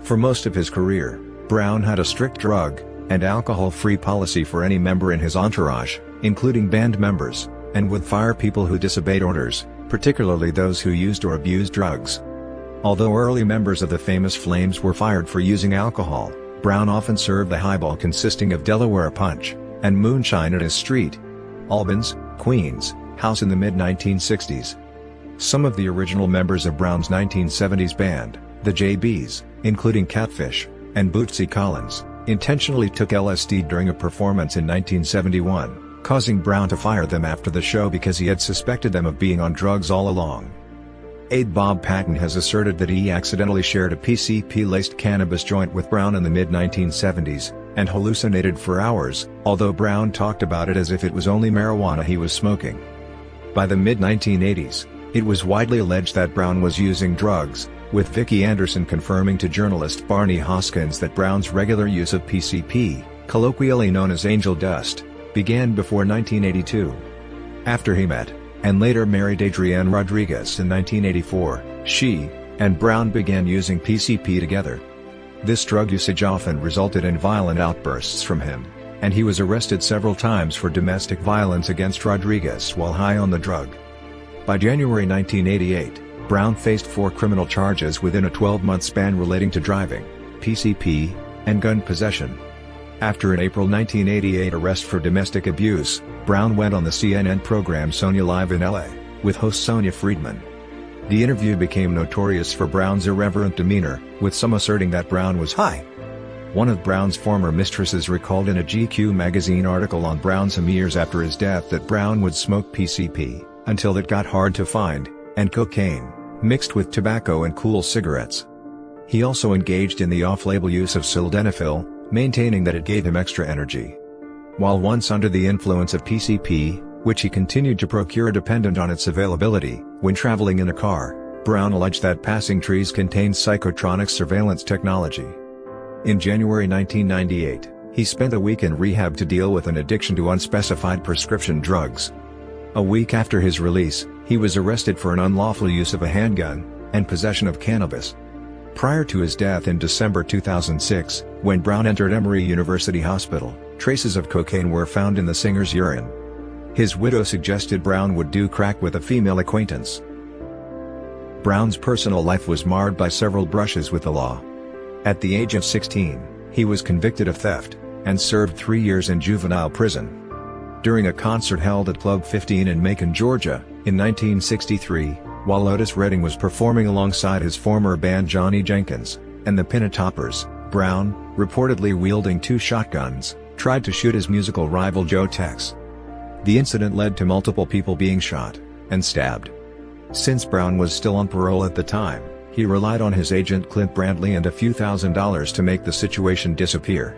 For most of his career, Brown had a strict drug and alcohol-free policy for any member in his entourage, including band members, and would fire people who disobeyed orders, particularly those who used or abused drugs. Although early members of the famous Flames were fired for using alcohol, Brown often served the highball consisting of Delaware Punch and moonshine at his Street, Albans, Queens, house in the mid-1960s. Some of the original members of Brown's 1970s band, the JBs, including Catfish and Bootsy Collins, intentionally took LSD during a performance in 1971, causing Brown to fire them after the show because he had suspected them of being on drugs all along. Aide Bob Patton has asserted that he accidentally shared a PCP-laced cannabis joint with Brown in the mid-1970s, and hallucinated for hours, although Brown talked about it as if it was only marijuana he was smoking. By the mid-1980s, it was widely alleged that Brown was using drugs, with Vicki Anderson confirming to journalist Barney Hoskins that Brown's regular use of PCP, colloquially known as angel dust, began before 1982. After he met and later married Adrienne Rodriguez in 1984, she and Brown began using PCP together. This drug usage often resulted in violent outbursts from him, and he was arrested several times for domestic violence against Rodriguez while high on the drug. By January 1988, Brown faced 4 criminal charges within a 12-month span relating to driving, PCP, and gun possession. After an April 1988 arrest for domestic abuse, Brown went on the CNN program Sonia Live in LA, with host Sonia Friedman. The interview became notorious for Brown's irreverent demeanor, with some asserting that Brown was high. One of Brown's former mistresses recalled in a GQ magazine article on Brown some years after his death that Brown would smoke PCP, until it got hard to find, and cocaine, mixed with tobacco and cool cigarettes. He also engaged in the off-label use of sildenafil, maintaining that it gave him extra energy. While once under the influence of PCP, which he continued to procure dependent on its availability, when traveling in a car, Brown alleged that passing trees contained psychotronic surveillance technology. In January 1998, he spent a week in rehab to deal with an addiction to unspecified prescription drugs. A week after his release, he was arrested for an unlawful use of a handgun and possession of cannabis. Prior to his death in December 2006, when Brown entered Emory University Hospital, traces of cocaine were found in the singer's urine. His widow suggested Brown would do crack with a female acquaintance. Brown's personal life was marred by several brushes with the law. At the age of 16, he was convicted of theft and served 3 years in juvenile prison. During a concert held at Club 15 in Macon, Georgia, in 1963, while Otis Redding was performing alongside his former band Johnny Jenkins and the Pinnatoppers, Brown, reportedly wielding 2 shotguns, tried to shoot his musical rival Joe Tex. The incident led to multiple people being shot and stabbed. Since Brown was still on parole at the time, he relied on his agent Clint Brantley and a few $1,000s to make the situation disappear.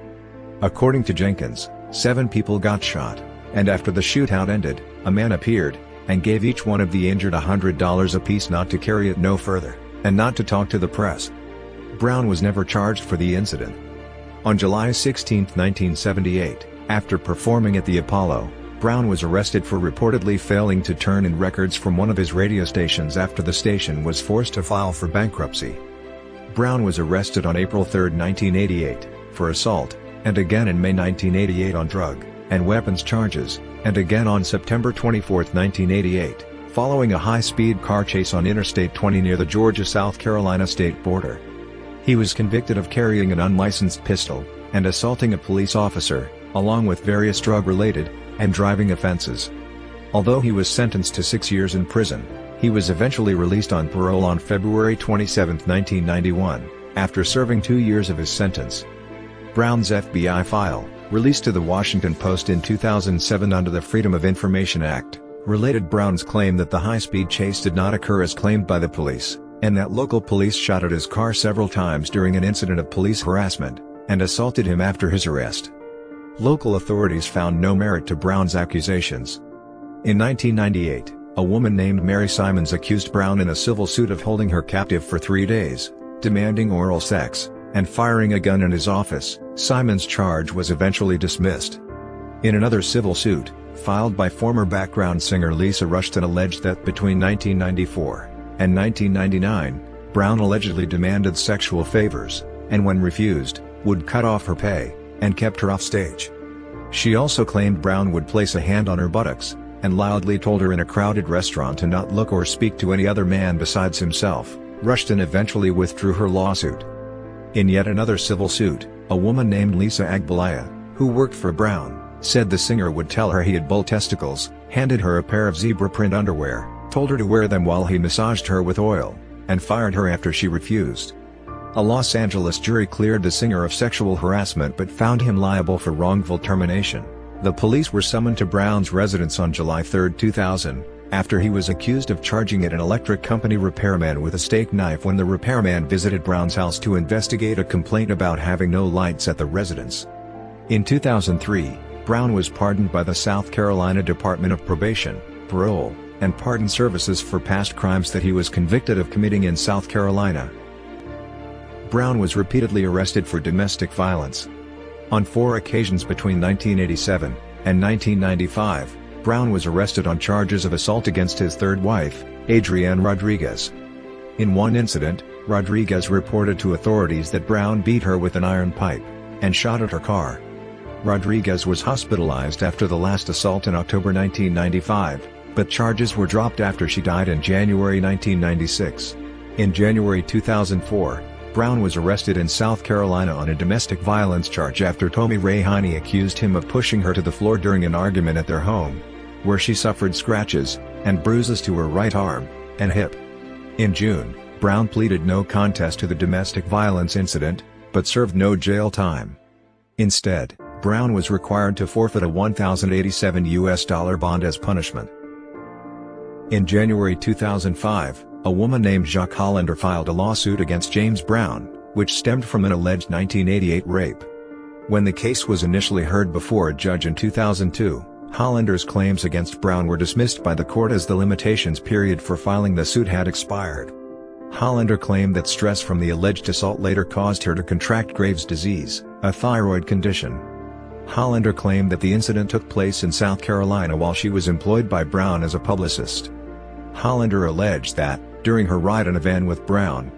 According to Jenkins, 7 people got shot, and after the shootout ended, a man appeared and gave each one of the injured $100 apiece not to carry it no further, and not to talk to the press. Brown was never charged for the incident. On July 16, 1978, after performing at the Apollo, Brown was arrested for reportedly failing to turn in records from one of his radio stations after the station was forced to file for bankruptcy. Brown was arrested on April 3, 1988, for assault, and again in May 1988 on drug and weapons charges, and again on September 24, 1988, following a high-speed car chase on Interstate 20 near the Georgia-South Carolina state border. He was convicted of carrying an unlicensed pistol and assaulting a police officer, along with various drug-related and driving offenses. Although he was sentenced to 6 years in prison, he was eventually released on parole on February 27, 1991, after serving 2 years of his sentence. Brown's FBI file, released to the Washington Post in 2007 under the Freedom of Information Act, related Brown's claim that the high-speed chase did not occur as claimed by the police, and that local police shot at his car several times during an incident of police harassment, and assaulted him after his arrest. Local authorities found no merit to Brown's accusations. In 1998, a woman named Mary Simons accused Brown in a civil suit of holding her captive for 3 days, demanding oral sex, and firing a gun in his office. Simons' charge was eventually dismissed. In another civil suit, filed by former background singer Lisa Rushton, alleged that between 1994 and 1999, Brown allegedly demanded sexual favors, and when refused, would cut off her pay, and kept her off stage. She also claimed Brown would place a hand on her buttocks, and loudly told her in a crowded restaurant to not look or speak to any other man besides himself. Rushton eventually withdrew her lawsuit. In yet another civil suit, a woman named Lisa Agbalaya, who worked for Brown, said the singer would tell her he had bull testicles, handed her a pair of zebra print underwear, told her to wear them while he massaged her with oil, and fired her after she refused. A Los Angeles jury cleared the singer of sexual harassment but found him liable for wrongful termination. The police were summoned to Brown's residence on July 3, 2000, after he was accused of charging at an electric company repairman with a steak knife when the repairman visited Brown's house to investigate a complaint about having no lights at the residence. In 2003, Brown was pardoned by the South Carolina Department of Probation, Parole, and Pardon Services for past crimes that he was convicted of committing in South Carolina. Brown was repeatedly arrested for domestic violence. On 4 occasions between 1987 and 1995, Brown was arrested on charges of assault against his third wife, Adrienne Rodriguez. In one incident, Rodriguez reported to authorities that Brown beat her with an iron pipe and shot at her car. Rodriguez was hospitalized after the last assault in October 1995, but charges were dropped after she died in January 1996. In January 2004, Brown was arrested in South Carolina on a domestic violence charge after Tommy Ray Heine accused him of pushing her to the floor during an argument at their home, where she suffered scratches and bruises to her right arm and hip. In June, Brown pleaded no contest to the domestic violence incident, but served no jail time. Instead, Brown was required to forfeit a $1,087 bond as punishment. In January 2005, a woman named Jacques Hollander filed a lawsuit against James Brown, which stemmed from an alleged 1988 rape. When the case was initially heard before a judge in 2002, Hollander's claims against Brown were dismissed by the court as the limitations period for filing the suit had expired. Hollander claimed that stress from the alleged assault later caused her to contract Graves' disease, a thyroid condition. Hollander claimed that the incident took place in South Carolina while she was employed by Brown as a publicist. Hollander alleged that, during her ride in a van with Brown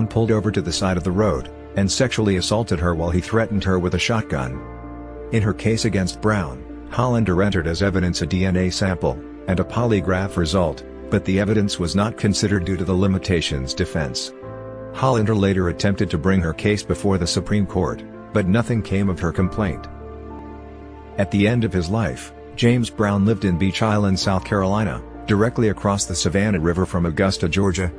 pulled over to the side of the road, and sexually assaulted her while he threatened her with a shotgun. In her case against Brown, Hollander entered as evidence a DNA sample, and a polygraph result, but the evidence was not considered due to the limitations defense. Hollander later attempted to bring her case before the Supreme Court, but nothing came of her complaint. At the end of his life, James Brown lived in Beach Island, South Carolina, directly across the Savannah River from Augusta, Georgia.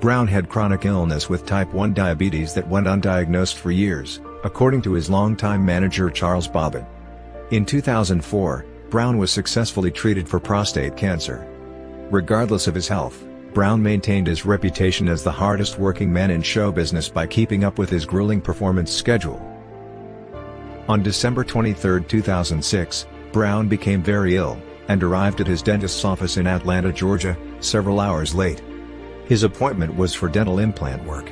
Brown had chronic illness with type 1 diabetes that went undiagnosed for years, according to his longtime manager Charles Bobbitt. In 2004, Brown was successfully treated for prostate cancer. Regardless of his health, Brown maintained his reputation as the hardest working man in show business by keeping up with his grueling performance schedule. On December 23, 2006, Brown became very ill, and arrived at his dentist's office in Atlanta, Georgia, several hours late. His appointment was for dental implant work.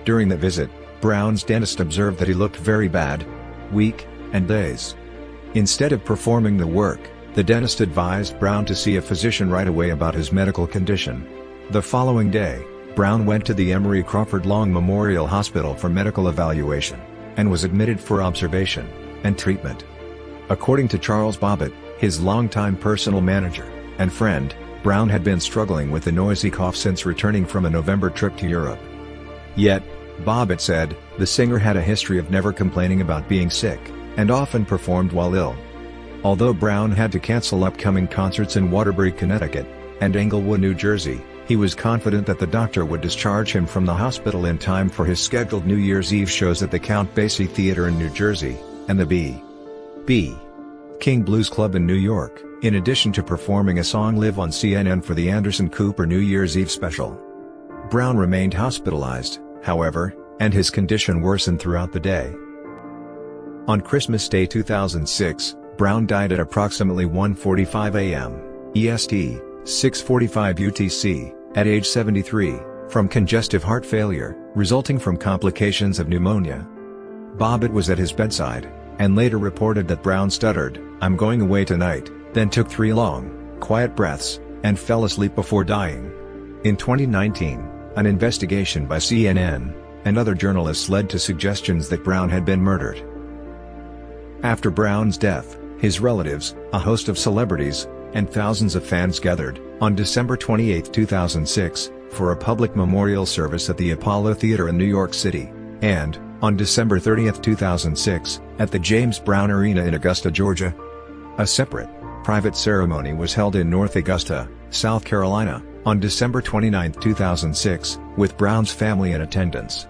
During the visit, Brown's dentist observed that he looked very bad, weak, and dazed. Instead of performing the work, the dentist advised Brown to see a physician right away about his medical condition. The following day, Brown went to the Emory Crawford Long Memorial Hospital for medical evaluation, and was admitted for observation and treatment. According to Charles Bobbitt, his longtime personal manager and friend, Brown had been struggling with a noisy cough since returning from a November trip to Europe. Yet, Bobbitt said, the singer had a history of never complaining about being sick, and often performed while ill. Although Brown had to cancel upcoming concerts in Waterbury, Connecticut, and Englewood, New Jersey, he was confident that the doctor would discharge him from the hospital in time for his scheduled New Year's Eve shows at the Count Basie Theater in New Jersey, and the B. King Blues Club in New York, in addition to performing a song live on CNN for the Anderson Cooper New Year's Eve special. Brown remained hospitalized, however, and his condition worsened throughout the day. On Christmas Day 2006, Brown died at approximately 1:45 a.m. EST, 6:45 UTC, at age 73, from congestive heart failure, resulting from complications of pneumonia. Bobbitt was at his bedside, and later reported that Brown stuttered, "I'm going away tonight," then took 3 long, quiet breaths, and fell asleep before dying. In 2019, an investigation by CNN and other journalists led to suggestions that Brown had been murdered. After Brown's death, his relatives, a host of celebrities, and thousands of fans gathered, on December 28, 2006, for a public memorial service at the Apollo Theater in New York City, and, on December 30, 2006, at the James Brown Arena in Augusta, Georgia. A separate, private ceremony was held in North Augusta, South Carolina, on December 29, 2006, with Brown's family in attendance.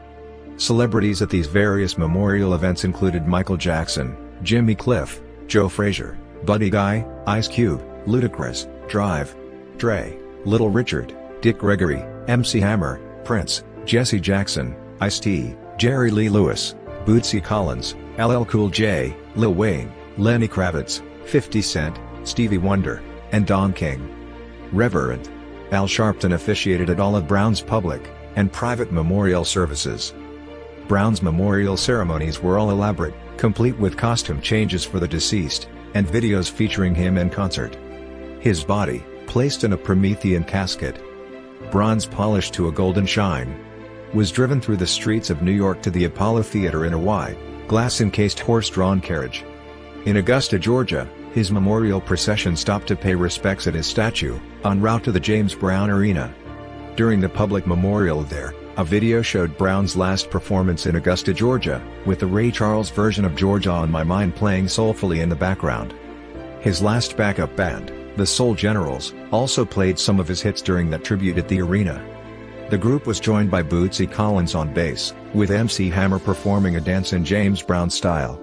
Celebrities at these various memorial events included Michael Jackson, Jimmy Cliff, Joe Frazier, Buddy Guy, Ice Cube, Ludacris, Drive, Dre, Little Richard, Dick Gregory, MC Hammer, Prince, Jesse Jackson, Ice-T, Jerry Lee Lewis, Bootsy Collins, LL Cool J, Lil Wayne, Lenny Kravitz, 50 Cent, Stevie Wonder, and Don King. Reverend Al Sharpton officiated at all of Brown's public and private memorial services. Brown's memorial ceremonies were all elaborate, complete with costume changes for the deceased, and videos featuring him in concert. His body, placed in a Promethean casket, bronze polished to a golden shine, was driven through the streets of New York to the Apollo Theater in a wide, glass-encased horse-drawn carriage. In Augusta, Georgia, his memorial procession stopped to pay respects at his statue, en route to the James Brown Arena. During the public memorial there, a video showed Brown's last performance in Augusta, Georgia, with the Ray Charles version of Georgia on My Mind playing soulfully in the background. His last backup band, the Soul Generals, also played some of his hits during that tribute at the arena. The group was joined by Bootsy Collins on bass, with MC Hammer performing a dance in James Brown style.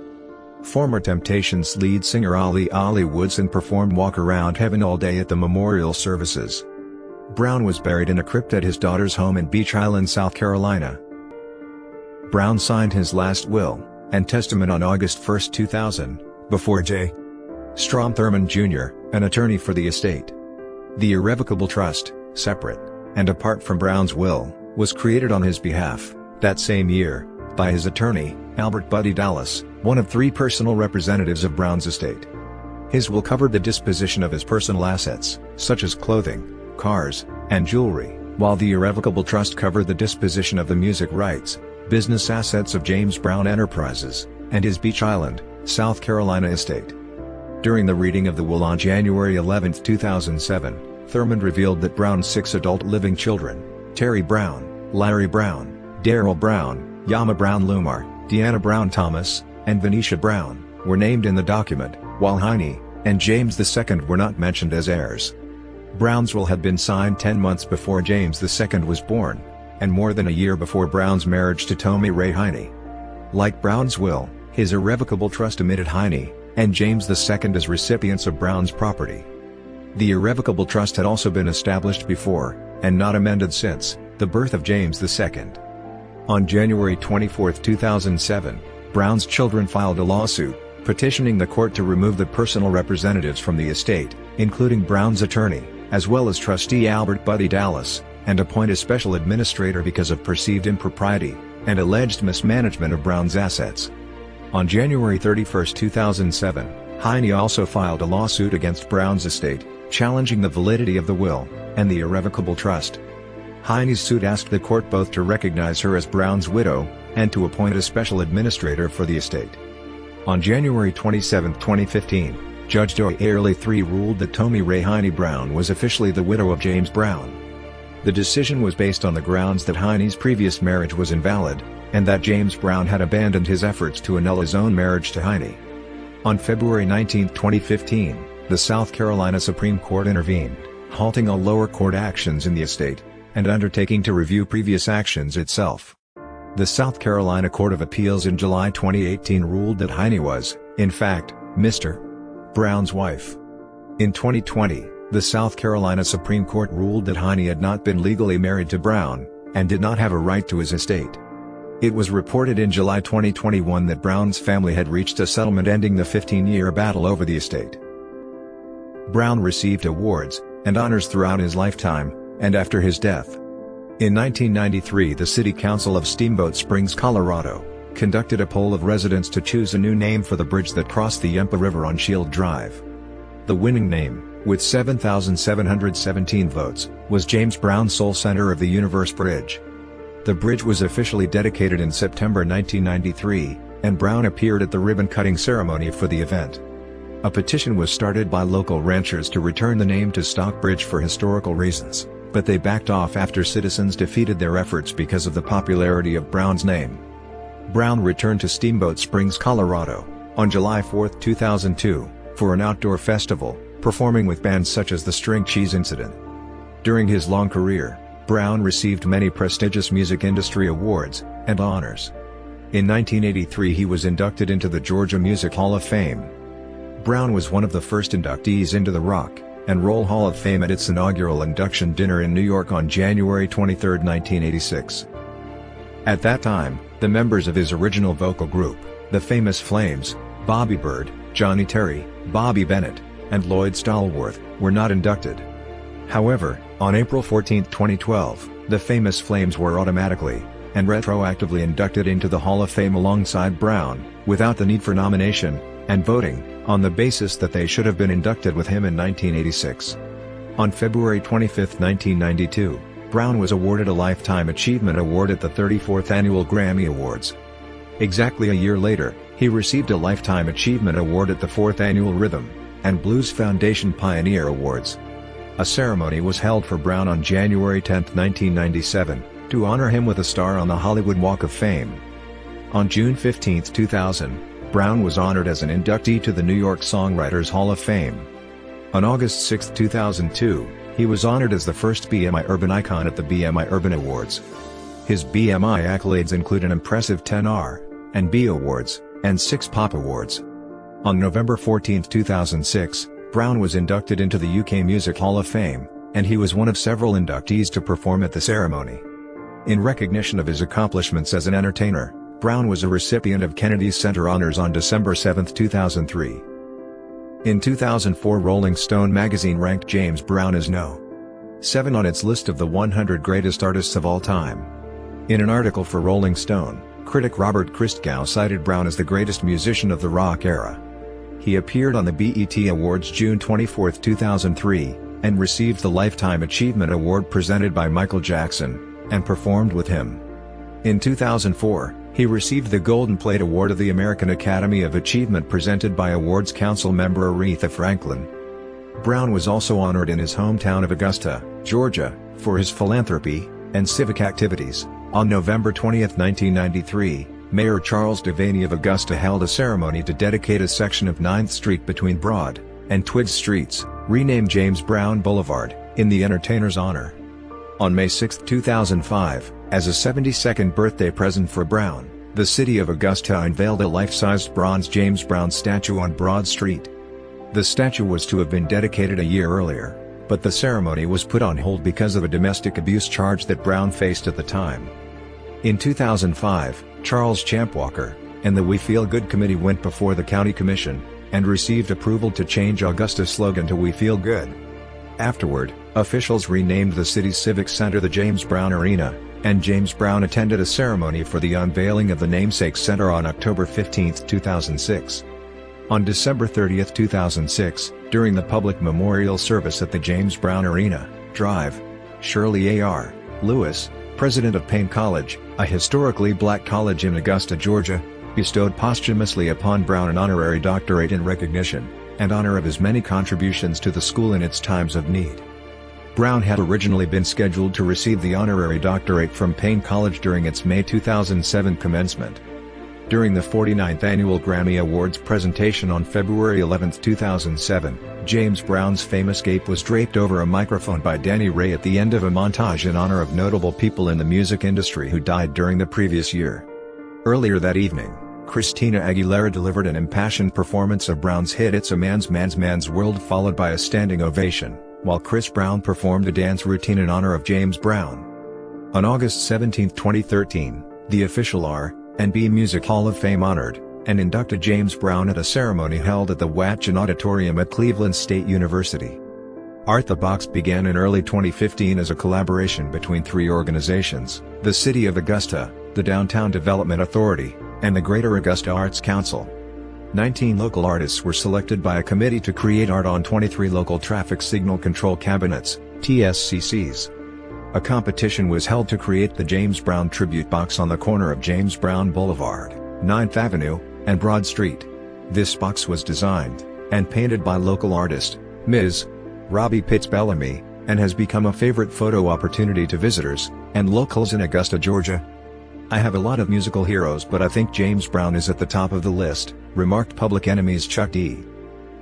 Former Temptations lead singer Ollie Woodson performed Walk Around Heaven All Day at the memorial services. Brown was buried in a crypt at his daughter's home in Beach Island, South Carolina. Brown signed his last will, and testament on August 1, 2000, before J. Strom Thurmond Jr., an attorney for the estate. The irrevocable trust, separate and apart from Brown's will, was created on his behalf, that same year, by his attorney, Albert Buddy Dallas, one of 3 personal representatives of Brown's estate. His will covered the disposition of his personal assets, such as clothing, cars, and jewelry, while the irrevocable trust covered the disposition of the music rights, business assets of James Brown Enterprises, and his Beach Island, South Carolina estate. During the reading of the will on January 11, 2007, Thurmond revealed that Brown's 6 adult living children, Terry Brown, Larry Brown, Daryl Brown, Yama Brown Lumar, Deanna Brown Thomas, and Venetia Brown, were named in the document, while Heine and James II were not mentioned as heirs. Brown's will had been signed 10 months before James II was born, and more than a year before Brown's marriage to Tommy Ray Heine. Like Brown's will, his irrevocable trust omitted Heine and James II as recipients of Brown's property. The irrevocable trust had also been established before, and not amended since, the birth of James II. On January 24, 2007, Brown's children filed a lawsuit, petitioning the court to remove the personal representatives from the estate, including Brown's attorney, as well as trustee Albert Buddy Dallas, and appoint a special administrator because of perceived impropriety and alleged mismanagement of Brown's assets. On January 31, 2007, Heine also filed a lawsuit against Brown's estate, challenging the validity of the will and the irrevocable trust. Heine's suit asked the court both to recognize her as Brown's widow and to appoint a special administrator for the estate. On January 27, 2015, Judge Doyle Airley III ruled that Tommy Ray Heine Brown was officially the widow of James Brown. The decision was based on the grounds that Heine's previous marriage was invalid, and that James Brown had abandoned his efforts to annul his own marriage to Heine. On February 19, 2015, the South Carolina Supreme Court intervened, halting all lower court actions in the estate, and undertaking to review previous actions itself. The South Carolina Court of Appeals in July 2018 ruled that Heine was, in fact, Mr. Brown's wife. In 2020, the South Carolina Supreme Court ruled that Heine had not been legally married to Brown, and did not have a right to his estate. It was reported in July 2021 that Brown's family had reached a settlement ending the 15-year battle over the estate. Brown received awards and honors throughout his lifetime, and after his death. In 1993, the City Council of Steamboat Springs, Colorado, conducted a poll of residents to choose a new name for the bridge that crossed the Yampa River on Shield Drive. The winning name, with 7,717 votes, was James Brown Soul Center of the Universe Bridge. The bridge was officially dedicated in September 1993, and Brown appeared at the ribbon-cutting ceremony for the event. A petition was started by local ranchers to return the name to Stockbridge for historical reasons, but they backed off after citizens defeated their efforts because of the popularity of Brown's name. Brown returned to Steamboat Springs, Colorado, on July 4, 2002, for an outdoor festival, performing with bands such as the String Cheese Incident. During his long career, Brown received many prestigious music industry awards and honors. In 1983 he was inducted into the Georgia Music Hall of Fame. Brown was one of the first inductees into the Rock and Roll Hall of Fame at its inaugural induction dinner in New York on January 23, 1986. At that time, the members of his original vocal group, the Famous Flames, Bobby Byrd, Johnny Terry, Bobby Bennett, and Lloyd Stallworth, were not inducted. However, on April 14, 2012, the Famous Flames were automatically and retroactively inducted into the Hall of Fame alongside Brown, without the need for nomination and voting, on the basis that they should have been inducted with him in 1986. On February 25, 1992, Brown was awarded a Lifetime Achievement Award at the 34th Annual Grammy Awards. Exactly a year later, he received a Lifetime Achievement Award at the 4th Annual Rhythm and Blues Foundation Pioneer Awards. A ceremony was held for Brown on January 10, 1997, to honor him with a star on the Hollywood Walk of Fame. On June 15, 2000, Brown was honored as an inductee to the New York Songwriters Hall of Fame. On August 6, 2002, he was honored as the first BMI Urban Icon at the BMI Urban Awards. His BMI accolades include an impressive 10 R&B awards, and 6 Pop Awards. On November 14, 2006, Brown was inducted into the UK Music Hall of Fame, and he was one of several inductees to perform at the ceremony. In recognition of his accomplishments as an entertainer, Brown was a recipient of Kennedy Center Honors on December 7, 2003. In 2004, Rolling Stone magazine ranked James Brown as No. 7 on its list of the 100 greatest artists of all time. In an article for Rolling Stone, critic Robert Christgau cited Brown as the greatest musician of the rock era. He appeared on the BET Awards June 24, 2003, and received the Lifetime Achievement Award presented by Michael Jackson, and performed with him. In 2004, he received the Golden Plate Award of the American Academy of Achievement presented by Awards Council member Aretha Franklin. Brown was also honored in his hometown of Augusta, Georgia, for his philanthropy and civic activities. On November 20, 1993, Mayor Charles Devaney of Augusta held a ceremony to dedicate a section of 9th Street between Broad and Twiggs Streets, renamed James Brown Boulevard, in the entertainer's honor. On May 6, 2005, as a 72nd birthday present for Brown, the city of Augusta unveiled a life-sized bronze James Brown statue on Broad Street. The statue was to have been dedicated a year earlier, but the ceremony was put on hold because of a domestic abuse charge that Brown faced at the time. In 2005, Charles Champwalker and the We Feel Good Committee went before the County Commission and received approval to change Augusta's slogan to We Feel Good. Afterward, officials renamed the city's civic center the James Brown Arena, and James Brown attended a ceremony for the unveiling of the namesake center on October 15, 2006. On December 30, 2006, during the public memorial service at the James Brown Arena, Drive, Shirley A.R. Lewis, president of Payne College, a historically black college in Augusta, Georgia, bestowed posthumously upon Brown an honorary doctorate in recognition and honor of his many contributions to the school in its times of need. Brown had originally been scheduled to receive the honorary doctorate from Payne College during its May 2007 commencement. During the 49th Annual Grammy Awards presentation on February 11, 2007, James Brown's famous cape was draped over a microphone by Danny Ray at the end of a montage in honor of notable people in the music industry who died during the previous year. Earlier that evening, Christina Aguilera delivered an impassioned performance of Brown's hit It's a Man's World, followed by a standing ovation, while Chris Brown performed a dance routine in honor of James Brown. On August 17, 2013, the official R&B Music Hall of Fame honored and inducted James Brown at a ceremony held at the Watson Auditorium at Cleveland State University. Art the Box began in early 2015 as a collaboration between three organizations: the City of Augusta, the Downtown Development Authority, and the Greater Augusta Arts Council. 19 local artists were selected by a committee to create art on 23 local traffic signal control cabinets, TSCCs. A competition was held to create the James Brown tribute box on the corner of James Brown Boulevard, 9th Avenue, and Broad Street. This box was designed and painted by local artist, Ms. Robbie Pitts Bellamy, and has become a favorite photo opportunity to visitors and locals in Augusta, Georgia. "I have a lot of musical heroes, but I think James Brown is at the top of the list," remarked Public Enemy's Chuck D.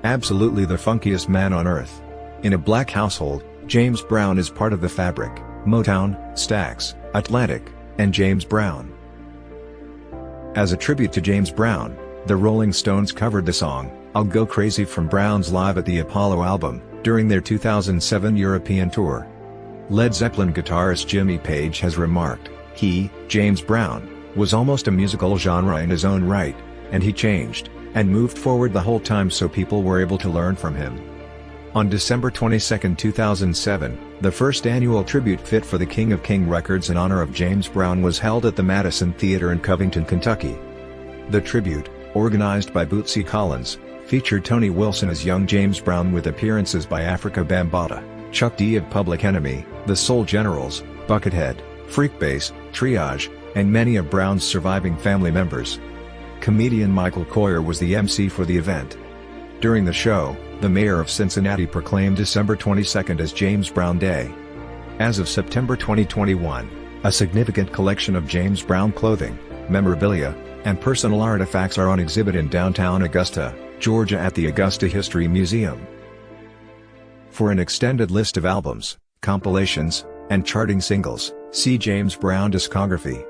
"Absolutely the funkiest man on earth. In a black household, James Brown is part of the fabric." Motown, Stax, Atlantic, and James Brown. As a tribute to James Brown, the Rolling Stones covered the song, I'll Go Crazy from Brown's Live at the Apollo album, during their 2007 European tour. Led Zeppelin guitarist Jimmy Page has remarked, he, James Brown, was almost a musical genre in his own right, and he changed and moved forward the whole time so people were able to learn from him. On December 22, 2007, the first annual tribute fit for the King of King Records in honor of James Brown was held at the Madison Theater in Covington, Kentucky. The tribute, organized by Bootsy Collins, featured Tony Wilson as young James Brown with appearances by Africa Bambaataa, Chuck D of Public Enemy, the Soul Generals, Buckethead, Freakbass, Triage, and many of Brown's surviving family members. Comedian Michael Coyer was the MC for the event. During the show, the mayor of Cincinnati proclaimed December 22 as James Brown Day. As of September 2021, a significant collection of James Brown clothing, memorabilia, and personal artifacts are on exhibit in downtown Augusta, Georgia at the Augusta History Museum. For an extended list of albums, compilations, and charting singles, see James Brown discography.